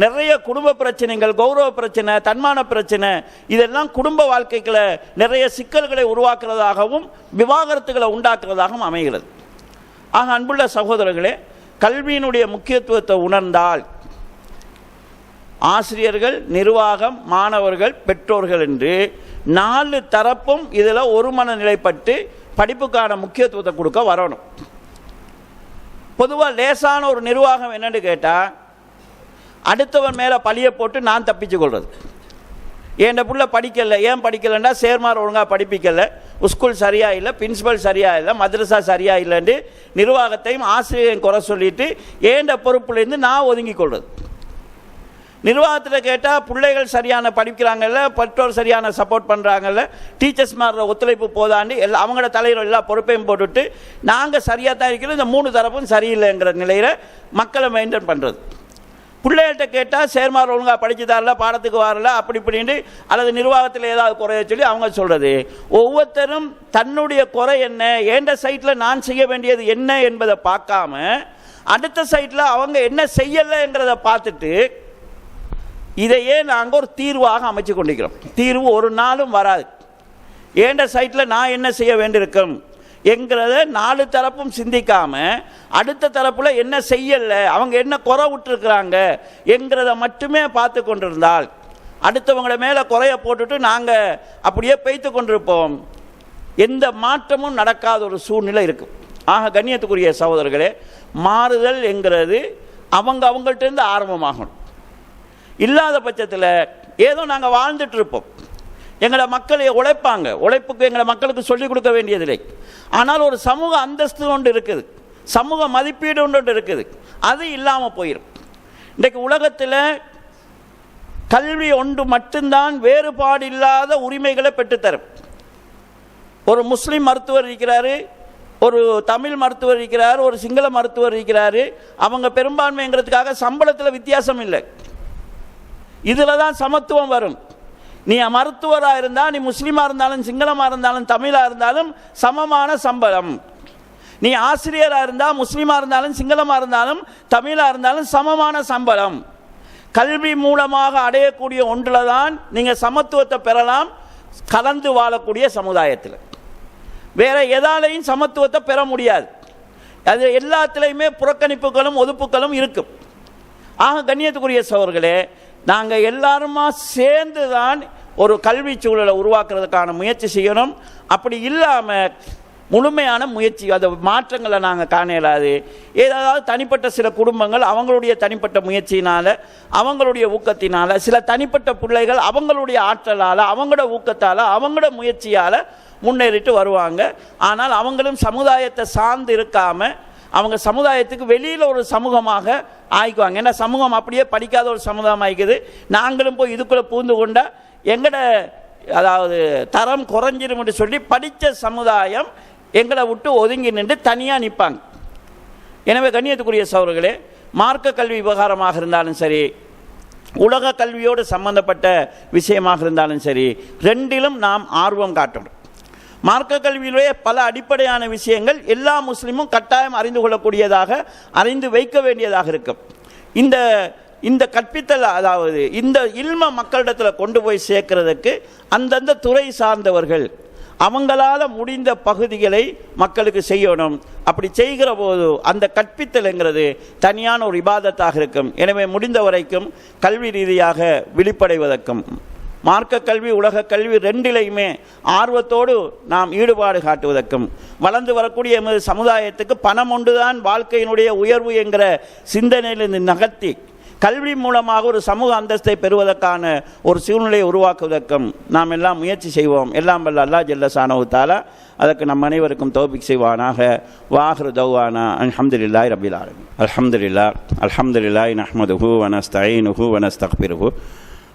நிறைய குடும்ப பிரச்சனைகள், கௌரவ பிரச்சனை, தன்மான பிரச்சனை, இதெல்லாம் குடும்ப வாழ்க்கைகளை நிறைய சிக்கல்களை உருவாக்குறதாகவும் விவாகரத்துகளை உண்டாக்குறதாகவும் அமைகிறது. ஆக அன்புள்ள சகோதரர்களே, கல்வியினுடைய முக்கியத்துவத்தை உணர்ந்தால் ஆசிரியர்கள், நிர்வாகம், மாணவர்கள், பெற்றோர்கள் என்று 4 தரப்பும் இதில் ஒரு மனநிலைப்பட்டு படிப்புக்கான முக்கியத்துவத்தை கொடுக்க வரணும். பொதுவாக லேசான ஒரு நிர்வாகம் என்னன்னு கேட்டால், அடுத்தவன் மேலே பழியை போட்டு நான் தப்பிச்சு கொள்வது. என் புள்ள படிக்கலை, ஏன் படிக்கலைன்னா சேர்மார் ஒழுங்காக படிப்பிக்கலை, ஸ்கூல் சரியாக இல்லை, பிரின்சிபல் சரியாக இல்லை, மദ്രസா சரியாக இல்லைன்னு நிர்வாகத்தையும் ஆசிரியரையும் குறை சொல்லிட்டு ஏண்ட பொறுப்புலேருந்து நான் ஒதுங்கி கொள்வது. நிர்வாகத்தில் கேட்டால் பிள்ளைகள் சரியான படிக்கிறாங்கல்ல, பெற்றோர் சரியான சப்போர்ட் பண்ணுறாங்கல்ல, டீச்சர்ஸ் மாற ஒத்துழைப்பு போதாண்டு எல்லா அவங்களோட தலையில் எல்லா பொறுப்பையும் போட்டுவிட்டு நாங்கள் சரியாக தான் இருக்கிறோம், இந்த 3 தரப்பும் சரியில்லைங்கிற நிலையில் மக்களை மெயின்டைன் பண்ணுறது. பிள்ளைகள்கிட்ட கேட்டால் சேர்மார் ஒழுங்காக படித்து தரல, பாடத்துக்கு வரல, அப்படி இப்படின்னு, அல்லது நிர்வாகத்தில் ஏதாவது குறைய சொல்லி அவங்க சொல்கிறது. ஒவ்வொருத்தரும் தன்னுடைய குறை என்ன, எந்த சைட்டில் நான் செய்ய வேண்டியது என்ன என்பதை பார்க்காம அடுத்த சைட்டில் அவங்க என்ன செய்யலைங்கிறத பார்த்துட்டு இதையே நாங்கள் ஒரு தீர்வாக அமைச்சு கொண்டிருக்கிறோம். தீர்வு ஒரு நாளும் வராது. ஏண்ட சைட்டில் நான் என்ன செய்ய வேண்டியிருக்கும் என்கிறத 4 தரப்பும் சிந்திக்காம அடுத்த தரப்புல என்ன செய்யலை, அவங்க என்ன குறை விட்டுருக்குறாங்க என்கிறத மட்டுமே பார்த்து கொண்டிருந்தால் அடுத்தவங்களை மேலே குறைய போட்டுட்டு நாங்கள் அப்படியே பெய்த்து கொண்டிருப்போம். எந்த மாற்றமும் நடக்காத ஒரு சூழ்நிலை இருக்கும். ஆக கண்ணியத்துக்குரிய சகோதரர்களே, மாறுதல் என்கிறது அவங்கள்ட்ட ஆரம்பமாகணும். இல்லாத பட்சத்தில் ஏதோ நாங்கள் வாழ்ந்துட்டு இருப்போம். எங்களை மக்கள் உழைப்பாங்க, உழைப்புக்கு எங்களை மக்களுக்கு சொல்லிக் கொடுக்க வேண்டியதில்லை. ஆனால் ஒரு சமூக அந்தஸ்து ஒன்று இருக்குது, சமூக மதிப்பீடு ஒன்று இருக்குது, அது இல்லாமல் போயிடும். இன்றைக்கு உலகத்தில் கல்வி ஒன்று மட்டும்தான் வேறுபாடு இல்லாத உரிமைகளை பெற்றுத்தரும். ஒரு முஸ்லீம் மருத்துவர் இருக்கிறாரு, ஒரு தமிழ் மருத்துவர் இருக்கிறார், ஒரு சிங்கள மருத்துவர் இருக்கிறாரு. அவங்க பெரும்பான்மைங்கிறதுக்காக சம்பளத்தில் வித்தியாசம் இல்லை. இதில் தான் சமத்துவம் வரும். நீ மருத்துவராக இருந்தால், நீ முஸ்லீமாக இருந்தாலும், சிங்களமாக இருந்தாலும், தமிழாக இருந்தாலும் சமமான சம்பளம். நீ ஆசிரியராக இருந்தால், முஸ்லீமாக இருந்தாலும், சிங்களமாக இருந்தாலும், தமிழாக இருந்தாலும் சமமான சம்பளம். கல்வி மூலமாக அடையக்கூடிய ஒன்றில் தான் நீங்கள் சமத்துவத்தை பெறலாம், கலந்து வாழக்கூடிய சமுதாயத்தில். வேற எதாலையும் சமத்துவத்தை பெற முடியாது. அது எல்லாத்திலையுமே புறக்கணிப்புகளும் ஒதுப்புகளும் இருக்கும். ஆக கண்ணியத்துக்குரிய சகோதரர்களே, நாங்கள் எல்லாருமா சேர்ந்து தான் ஒரு கல்வி சூழலை உருவாக்குறதுக்கான முயற்சி செய்யணும். அப்படி இல்லாமல் முழுமையான முயற்சி, அந்த மாற்றங்களை நாங்கள் காண இயலாது. ஏதாவது தனிப்பட்ட சில குடும்பங்கள் அவங்களுடைய தனிப்பட்ட முயற்சியினால், அவங்களுடைய ஊக்கத்தினால், சில தனிப்பட்ட பிள்ளைகள் அவங்களுடைய ஆற்றலால், அவங்களோட ஊக்கத்தால், அவங்களோட முயற்சியால் முன்னேறிட்டு வருவாங்க. ஆனால் அவங்களும் சமுதாயத்தை சார்ந்து இருக்காமல் அவங்க சமுதாயத்துக்கு வெளியில் ஒரு சமூகமாக ஆயிக்குவாங்க. ஏன்னா சமூகம் அப்படியே படிக்காத ஒரு சமுதாயம் ஆயிக்குது. நாங்களும் போய் இதுக்குள்ளே பூந்து கொண்டால் எங்கட அதாவது தரம் குறைஞ்சிரும் என்று சொல்லி படித்த சமுதாயம் எங்களை விட்டு ஒதுங்கி நின்று தனியாக நிற்பாங்க. எனவே கண்ணியத்துக்குரிய சகோதரர்களே, மார்க்க கல்வி விவகாரமாக இருந்தாலும் சரி, உலக கல்வியோடு சம்பந்தப்பட்ட விஷயமாக இருந்தாலும் சரி, ரெண்டிலும் நாம் ஆர்வம் காட்டணும். மார்க்க கல்வியிலேயே பல அடிப்படையான விஷயங்கள் எல்லா முஸ்லீமும் கட்டாயம் அறிந்து கொள்ளக்கூடியதாக, அறிந்து வைக்க வேண்டியதாக இருக்கும். இந்த கற்பித்தல், அதாவது இந்த இல்ம மக்களிடத்தில் கொண்டு போய் சேர்க்கிறதுக்கு அந்தந்த துறை சார்ந்தவர்கள் அவங்களால முடிந்த பகுதிகளை மக்களுக்கு செய்யணும். அப்படி செய்கிற போது அந்த கற்பித்தல்ங்கிறது தனியான ஒரு இபாதத்தாக இருக்கும். எனவே முடிந்த வரைக்கும் கல்வி ரீதியாக விழிப்படைவதற்கும், மார்க்க கல்வி உலக கல்வி ரெண்டிலையுமே ஆர்வத்தோடு நாம் ஈடுபாடு காட்டுவதற்கும், வளர்ந்து வரக்கூடிய எமது சமுதாயத்துக்கு பணம் ஒன்றுதான் வாழ்க்கையினுடைய உயர்வு என்கிற சிந்தனையிலிருந்து நகர்த்தி கல்வி மூலமாக ஒரு சமூக அந்தஸ்தை பெறுவதற்கான ஒரு சூழ்நிலையை உருவாக்குவதற்கும் நாம் எல்லாம் முயற்சி செய்வோம். எல்லாம் வல்ல அல்லாஹ் ஜல்ல ஷானஹு தஆலா அதற்கு நம் அனைவருக்கும் தௌஃபீக் செய்வானாக. வாஹிரு தௌவானா அல்ஹம்துலில்லாஹி ரப்பில் ஆலமீன். அல்ஹம்துலில்லாஹ் நஹ்மதுஹு வ நஸ்தஈனுஹு வ நஸ்தக்பிருஹு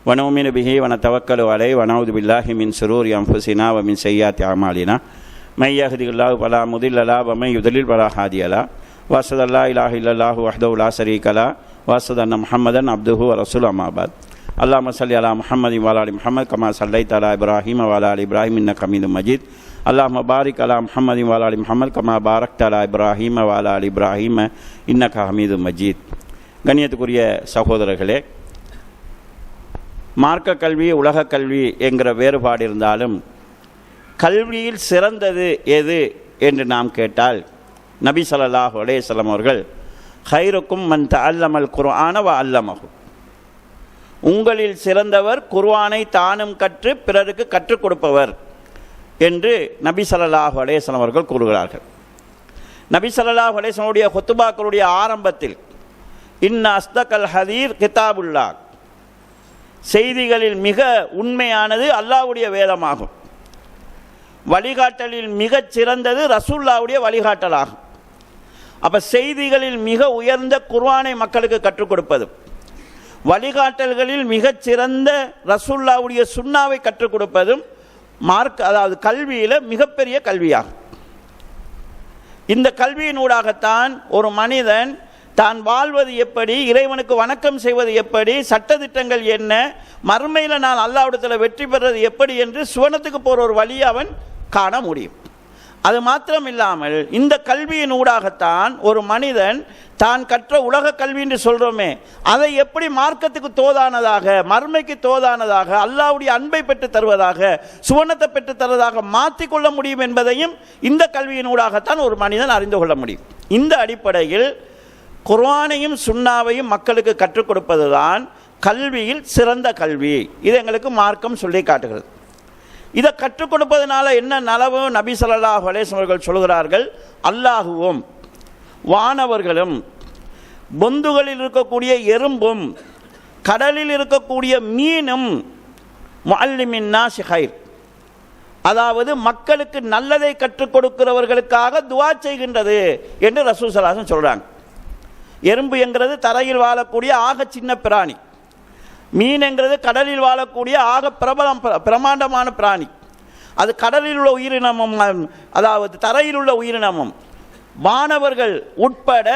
ونؤمن به ونتوكل عليه ونعوذ بالله من شرور أنفسنا ومن سيئات أعمالنا من يهده الله فلا مضل له ومن يضلل فلا هادي له وأشهد أن لا إله إلا الله وحده لا شريك له وأشهد أن محمدا عبده ورسوله أما بعد اللهم صل على محمد وعلى آل محمد كما صليت على إبراهيم وعلى آل إبراهيم إنك حميد مجيد اللهم بارك على محمد وعلى آل محمد كما باركت على إبراهيم وعلى آل إبراهيم إنك حميد مجيد. கண்ணியத்துக்குரிய சகோதரர்களே, மார்க்க கல்வி உலக கல்வி என்கிற வேறுபாடு இருந்தாலும் கல்வியில் சிறந்தது எது என்று நாம் கேட்டால் நபி ஸல்லல்லாஹு அலைஹி வஸல்லம் அவர்கள் ஹைருக்கும் மன் தஅல்லமல் குர்ஆன வ அல்லமஹு, உங்களில் சிறந்தவர் குர்ஆனை தானும் கற்று பிறருக்கு கற்றுக் கொடுப்பவர் என்று நபி ஸல்லல்லாஹு அலைஹி வஸல்லம் அவர்கள் கூறுகிறார்கள். நபி ஸல்லல்லாஹு அலைஹி வஸல்லம் உடைய குத்துபாக்களுடைய ஆரம்பத்தில் இன்ன அஸ்தகல் ஹதீர் கிதாபுல்லாஹ், செய்திகளில் மிக உண்மையானது அல்லாஹ்வுடைய வேதமாகும், வழிகாட்டலில் மிகச் சிறந்தது ரசூலுல்லாஹ்வுடைய வழிகாட்டலாகும். அப்போ செய்திகளில் மிக உயர்ந்த குர்ஆனை மக்களுக்கு கற்றுக் கொடுப்பது, வழிகாட்டல்களில் மிகச் சிறந்த ரசூலுல்லாஹ்வுடைய சுன்னாவை கற்றுக் கொடுப்பதும் அதாவது கல்வியில் மிகப்பெரிய கல்வியாகும். இந்த கல்வியினூடாகத்தான் ஒரு மனிதன் தான் வாழ்வது எப்படி, இறைவனுக்கு வணக்கம் செய்வது எப்படி, சட்டதிட்டங்கள் என்ன, மறுமையில் நான் அல்லாஹ்விடத்தில் வெற்றி பெறுவது எப்படி என்று சுவனத்துக்கு போகிற ஒரு வழியை அவன் காண முடியும். அது மாத்திரம் இல்லாமல் இந்த கல்வியின் ஊடாகத்தான் ஒரு மனிதன் தான் கற்ற உலக கல்வி என்று சொல்கிறோமே அதை எப்படி மார்க்கத்துக்கு தோதானதாக, மறுமைக்கு தோதானதாக, அல்லாஹ்வுடைய அன்பை பெற்று தருவதாக, சுவனத்தை பெற்று தருவதாக மாற்றிக்கொள்ள முடியும் என்பதையும் இந்த கல்வியின் ஊடாகத்தான் ஒரு மனிதன் அறிந்து கொள்ள முடியும். இந்த அடிப்படையில் குர்ஆனையும் சுன்னாவையும் மக்களுக்கு கற்றுக் கொடுப்பது தான் கல்வியில் சிறந்த கல்வி. இது எங்களுக்கு மார்க்கம் சொல்லி காட்டுகிறது. இதை கற்றுக் கொடுப்பதனால என்ன நலவு? நபி ஸல்லல்லாஹு அலைஹி வஸல்லம் அவர்கள் சொல்கிறார்கள், அல்லாஹுவும் வானவர்களும் பொந்துகளில் இருக்கக்கூடிய எறும்பும் கடலில் இருக்கக்கூடிய மீனும் முஅல்லிமின் நாஸி கைர், அதாவது மக்களுக்கு நல்லதை கற்றுக் கொடுக்கிறவர்களுக்காக துஆ செய்கின்றது என்று ரசூல் ஸல்லல்லாஹு அலைஹி வஸல்லம் சொல்கிறாங்க. எறும்பு என்கிறது தரையில் வாழக்கூடிய ஆக சின்ன பிராணி, மீன் என்கிறது கடலில் வாழக்கூடிய ஆக பிரமாண்டமான பிராணி. அது கடலில் உள்ள உயிரினமும் அதாவது தரையில் உள்ள உயிரினமும் வானவர்கள் உட்பட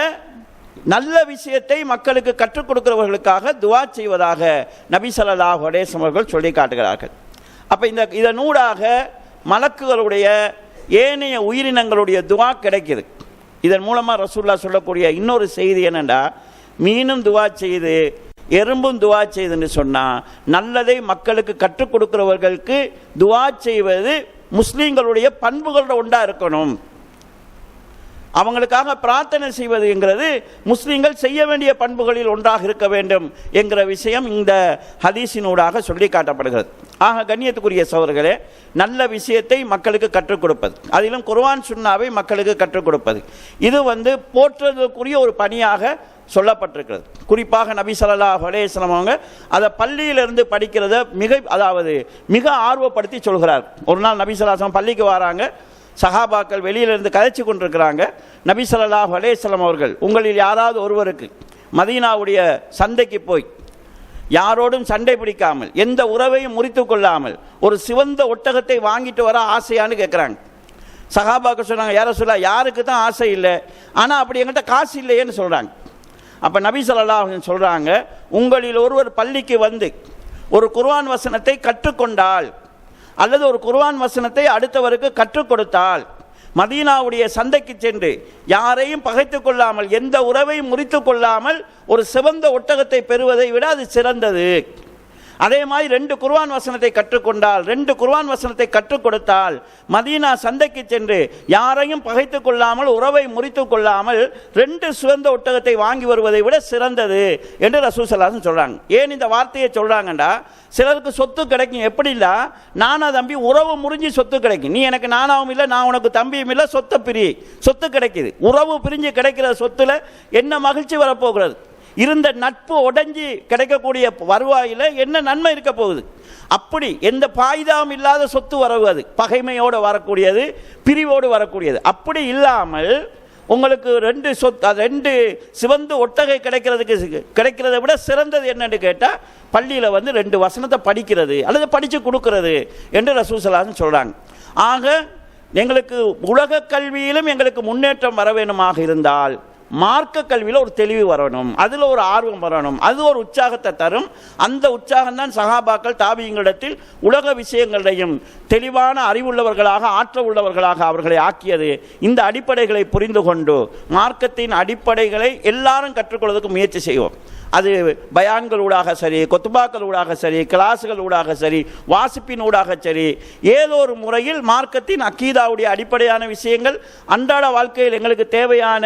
நல்ல விஷயத்தை மக்களுக்கு கற்றுக் கொடுக்கிறவர்களுக்காக துஆ செய்வதாக நபி ஸல்லல்லாஹு அலைஹி வஸல்லம் அவர்கள் சொல்லி காட்டுகிறார்கள். அப்போ இதனூடாக மலக்குகளுடைய ஏனைய உயிரினங்களுடைய துஆ கிடைக்குது. இதன் மூலமாக ரசூலுல்லாஹ் சொல்லக்கூடிய இன்னொரு செய்தி என்னென்னா, மீனும் துஆ செய்து எறும்பும் துஆ செய்துன்னு சொன்னால் நல்லதை மக்களுக்கு கற்றுக் கொடுக்கிறவர்களுக்கு துஆ செய்வது முஸ்லீம்களுடைய பண்புகளோட ஒன்றா இருக்கணும். அவங்களுக்காக பிரார்த்தனை செய்வதுங்கிறது முஸ்லீம்கள் செய்ய வேண்டிய பண்புகளில் ஒன்றாக இருக்க வேண்டும் என்கிற விஷயம் இந்த ஹதீஸினூடாக சொல்லி காட்டப்படுகிறது. ஆக கண்ணியத்துக்குரிய சகோதரர்களே, நல்ல விஷயத்தை மக்களுக்கு கற்றுக் கொடுப்பது, அதிலும் குர்ஆன் சுன்னாவை மக்களுக்கு கற்றுக் கொடுப்பது, இது போற்றுவதற்குரிய ஒரு பணியாக சொல்லப்பட்டிருக்கிறது. குறிப்பாக நபி ஸல்லல்லாஹு அலைஹி வஸல்லம் அவங்க அதை பள்ளியிலிருந்து படிக்கிறத மிக ஆர்வப்படுத்தி சொல்கிறார். ஒரு நாள் நபி ஸல்லல்லாஹு அலைஹி வஸல்லம் பள்ளிக்கு வராங்க, சஹாபாக்கள் வெளியிலிருந்து கதைச்சு கொண்டிருக்கிறாங்க. நபி ஸல்லல்லாஹு அலைஹி வஸல்லம் அவர்கள் உங்களில் யாராவது ஒருவருக்கு மதீனாவுடைய சந்தைக்கு போய் யாரோடும் சண்டை பிடிக்காமல் எந்த உறவையும் முறித்து கொள்ளாமல் ஒரு சிவந்த ஒட்டகத்தை வாங்கிட்டு வர ஆசையான்னு கேட்குறாங்க. சஹாபாக்கள் சொன்னாங்க, யார சொல்ல யாருக்கு தான் ஆசை இல்லை, ஆனால் அப்படி எங்கிட்ட காசு இல்லையேன்னு சொல்கிறாங்க. அப்போ நபி ஸல்லல்லாஹு அலைஹி வஸல்லம் சொல்கிறாங்க, உங்களில் ஒருவர் பள்ளிக்கு வந்து ஒரு குர்ஆன் வசனத்தை கற்றுக்கொண்டால் அல்லது ஒரு குர்ஆன் வசனத்தை அடுத்தவருக்கு கற்றுக் கொடுத்தால் மதீனாவுடைய சந்தைக்கு சென்று யாரையும் பகைத்து கொள்ளாமல் எந்த உறவையும் முறித்து கொள்ளாமல் ஒரு சிவந்த ஒட்டகத்தை பெறுவதை விட அது சிறந்தது. அதே மாதிரி 2 குர்ஆன் வசனத்தை கற்றுக்கொண்டால் 2 குர்ஆன் வசனத்தை கற்றுக் கொடுத்தால் மதீனா சந்தைக்கு சென்று யாரையும் பகைத்து கொள்ளாமல் உறவை முறித்து கொள்ளாமல் 2 சிவந்த ஒட்டகத்தை வாங்கி வருவதை விட சிறந்தது என்று ரசூல் ஸல்லல்லாஹு அலைஹி வஸல்லம் சொல்கிறாங்க. ஏன் இந்த வார்த்தையை சொல்கிறாங்கண்டா, சிலருக்கு சொத்து கிடைக்கும், எப்படின்னா நானா தம்பி உறவு முறிஞ்சு சொத்து கிடைக்கும். நீ எனக்கு நானாவும் இல்லை, நான் உனக்கு தம்பியும் இல்லை, சொத்தை பிரி, சொத்து கிடைக்குது. உறவு பிரிஞ்சு கிடைக்கிற சொத்துல என்ன மகிழ்ச்சி வரப்போகிறது? இருந்த நட்பு உடைஞ்சி கிடைக்கக்கூடிய வருவாயில் என்ன நன்மை இருக்க போகுது? அப்படி எந்த பாய்தாவும் இல்லாத சொத்து வரவு, அது பகைமையோடு வரக்கூடியது, பிரிவோடு வரக்கூடியது. அப்படி இல்லாமல் உங்களுக்கு ரெண்டு சிவந்து ஒட்டகை கிடைக்கிறதை விட சிறந்தது என்னன்னு கேட்டால் பள்ளியில் வந்து 2 வசனத்தை படிக்கிறது அல்லது படித்து கொடுக்கிறது என்று ரசூல் ஸல்லல்லாஹு அலைஹி வஸல்லம் சொல்கிறாங்க. ஆக எங்களுக்கு உலக கல்வியிலும் எங்களுக்கு முன்னேற்றம் வர வேண்டுமாக இருந்தால் மார்க்க கல்வியில் ஒரு தெளிவு வரணும், அதில் ஒரு ஆர்வம் வரணும், அது ஒரு உற்சாகத்தை தரும். அந்த உற்சாகம்தான் சஹாபாக்கள் தாபியங்களிடத்தில் உலக விஷயங்களையும் தெளிவான அறிவுள்ளவர்களாக ஆற்றல் உள்ளவர்களாக அவர்களை ஆக்கியது. இந்த அடிப்படைகளை புரிந்து கொண்டு மார்க்கத்தின் அடிப்படைகளை எல்லாரும் கற்றுக்கொள்வதற்கு முயற்சி செய்வோம். அது பயான்கள் ஊடாக சரி, கொத்துபாக்கள் ஊடாக சரி, கிளாஸுகள் ஊடாக சரி, வாசிப்பின் ஊடாக சரி, ஏதோ ஒரு முறையில் மார்க்கத்தின் அக்கீதாவுடைய அடிப்படையான விஷயங்கள், அன்றாட வாழ்க்கையில் எங்களுக்கு தேவையான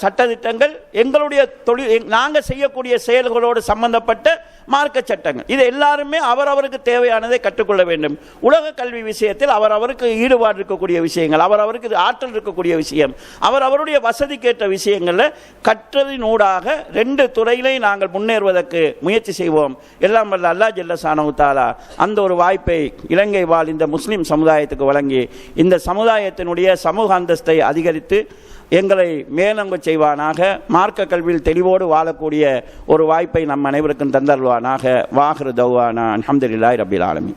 சட்டதிட்டங்கள், எங்களுடைய தொழில் நாங்கள் செய்யக்கூடிய செயல்களோடு சம்பந்தப்பட்ட மார்க்க சட்டங்கள், இது எல்லாருமே அவரவருக்கு தேவையானதை கற்றுக்கொள்ள வேண்டும். உலக கல்வி விஷயத்தில் அவரவருக்கு ஈடுபாடு இருக்கக்கூடிய விஷயங்கள், அவரவருக்கு ஆற்றல் இருக்கக்கூடிய விஷயம், அவரவருடைய வசதிக்கேற்ற விஷயங்களில் கற்றதினூடாக 2 துறையிலே நாங்கள் முன்னேறுவதற்கு முயற்சி செய்வோம். எல்லாம் வல்ல அல்லாஹ் ஜல்ல ஷானஹு தஆலா அந்த ஒரு வாய்ப்பை இலங்கை வாழ் இந்த முஸ்லிம் சமுதாயத்துக்கு வழங்கி இந்த சமுதாயத்தினுடைய சமூக அந்தஸ்தை அதிகரித்து எங்களை மேலோங்க செய்வானாக. மார்க்க கல்வியில் தெளிவோடு வாழக்கூடிய ஒரு வாய்ப்பை நம் அனைவருக்கும் தந்தருவானாக. வாஹிரு தௌவானா அல்ஹம்துலில்லாஹி ரப்பில் ஆலமீன்.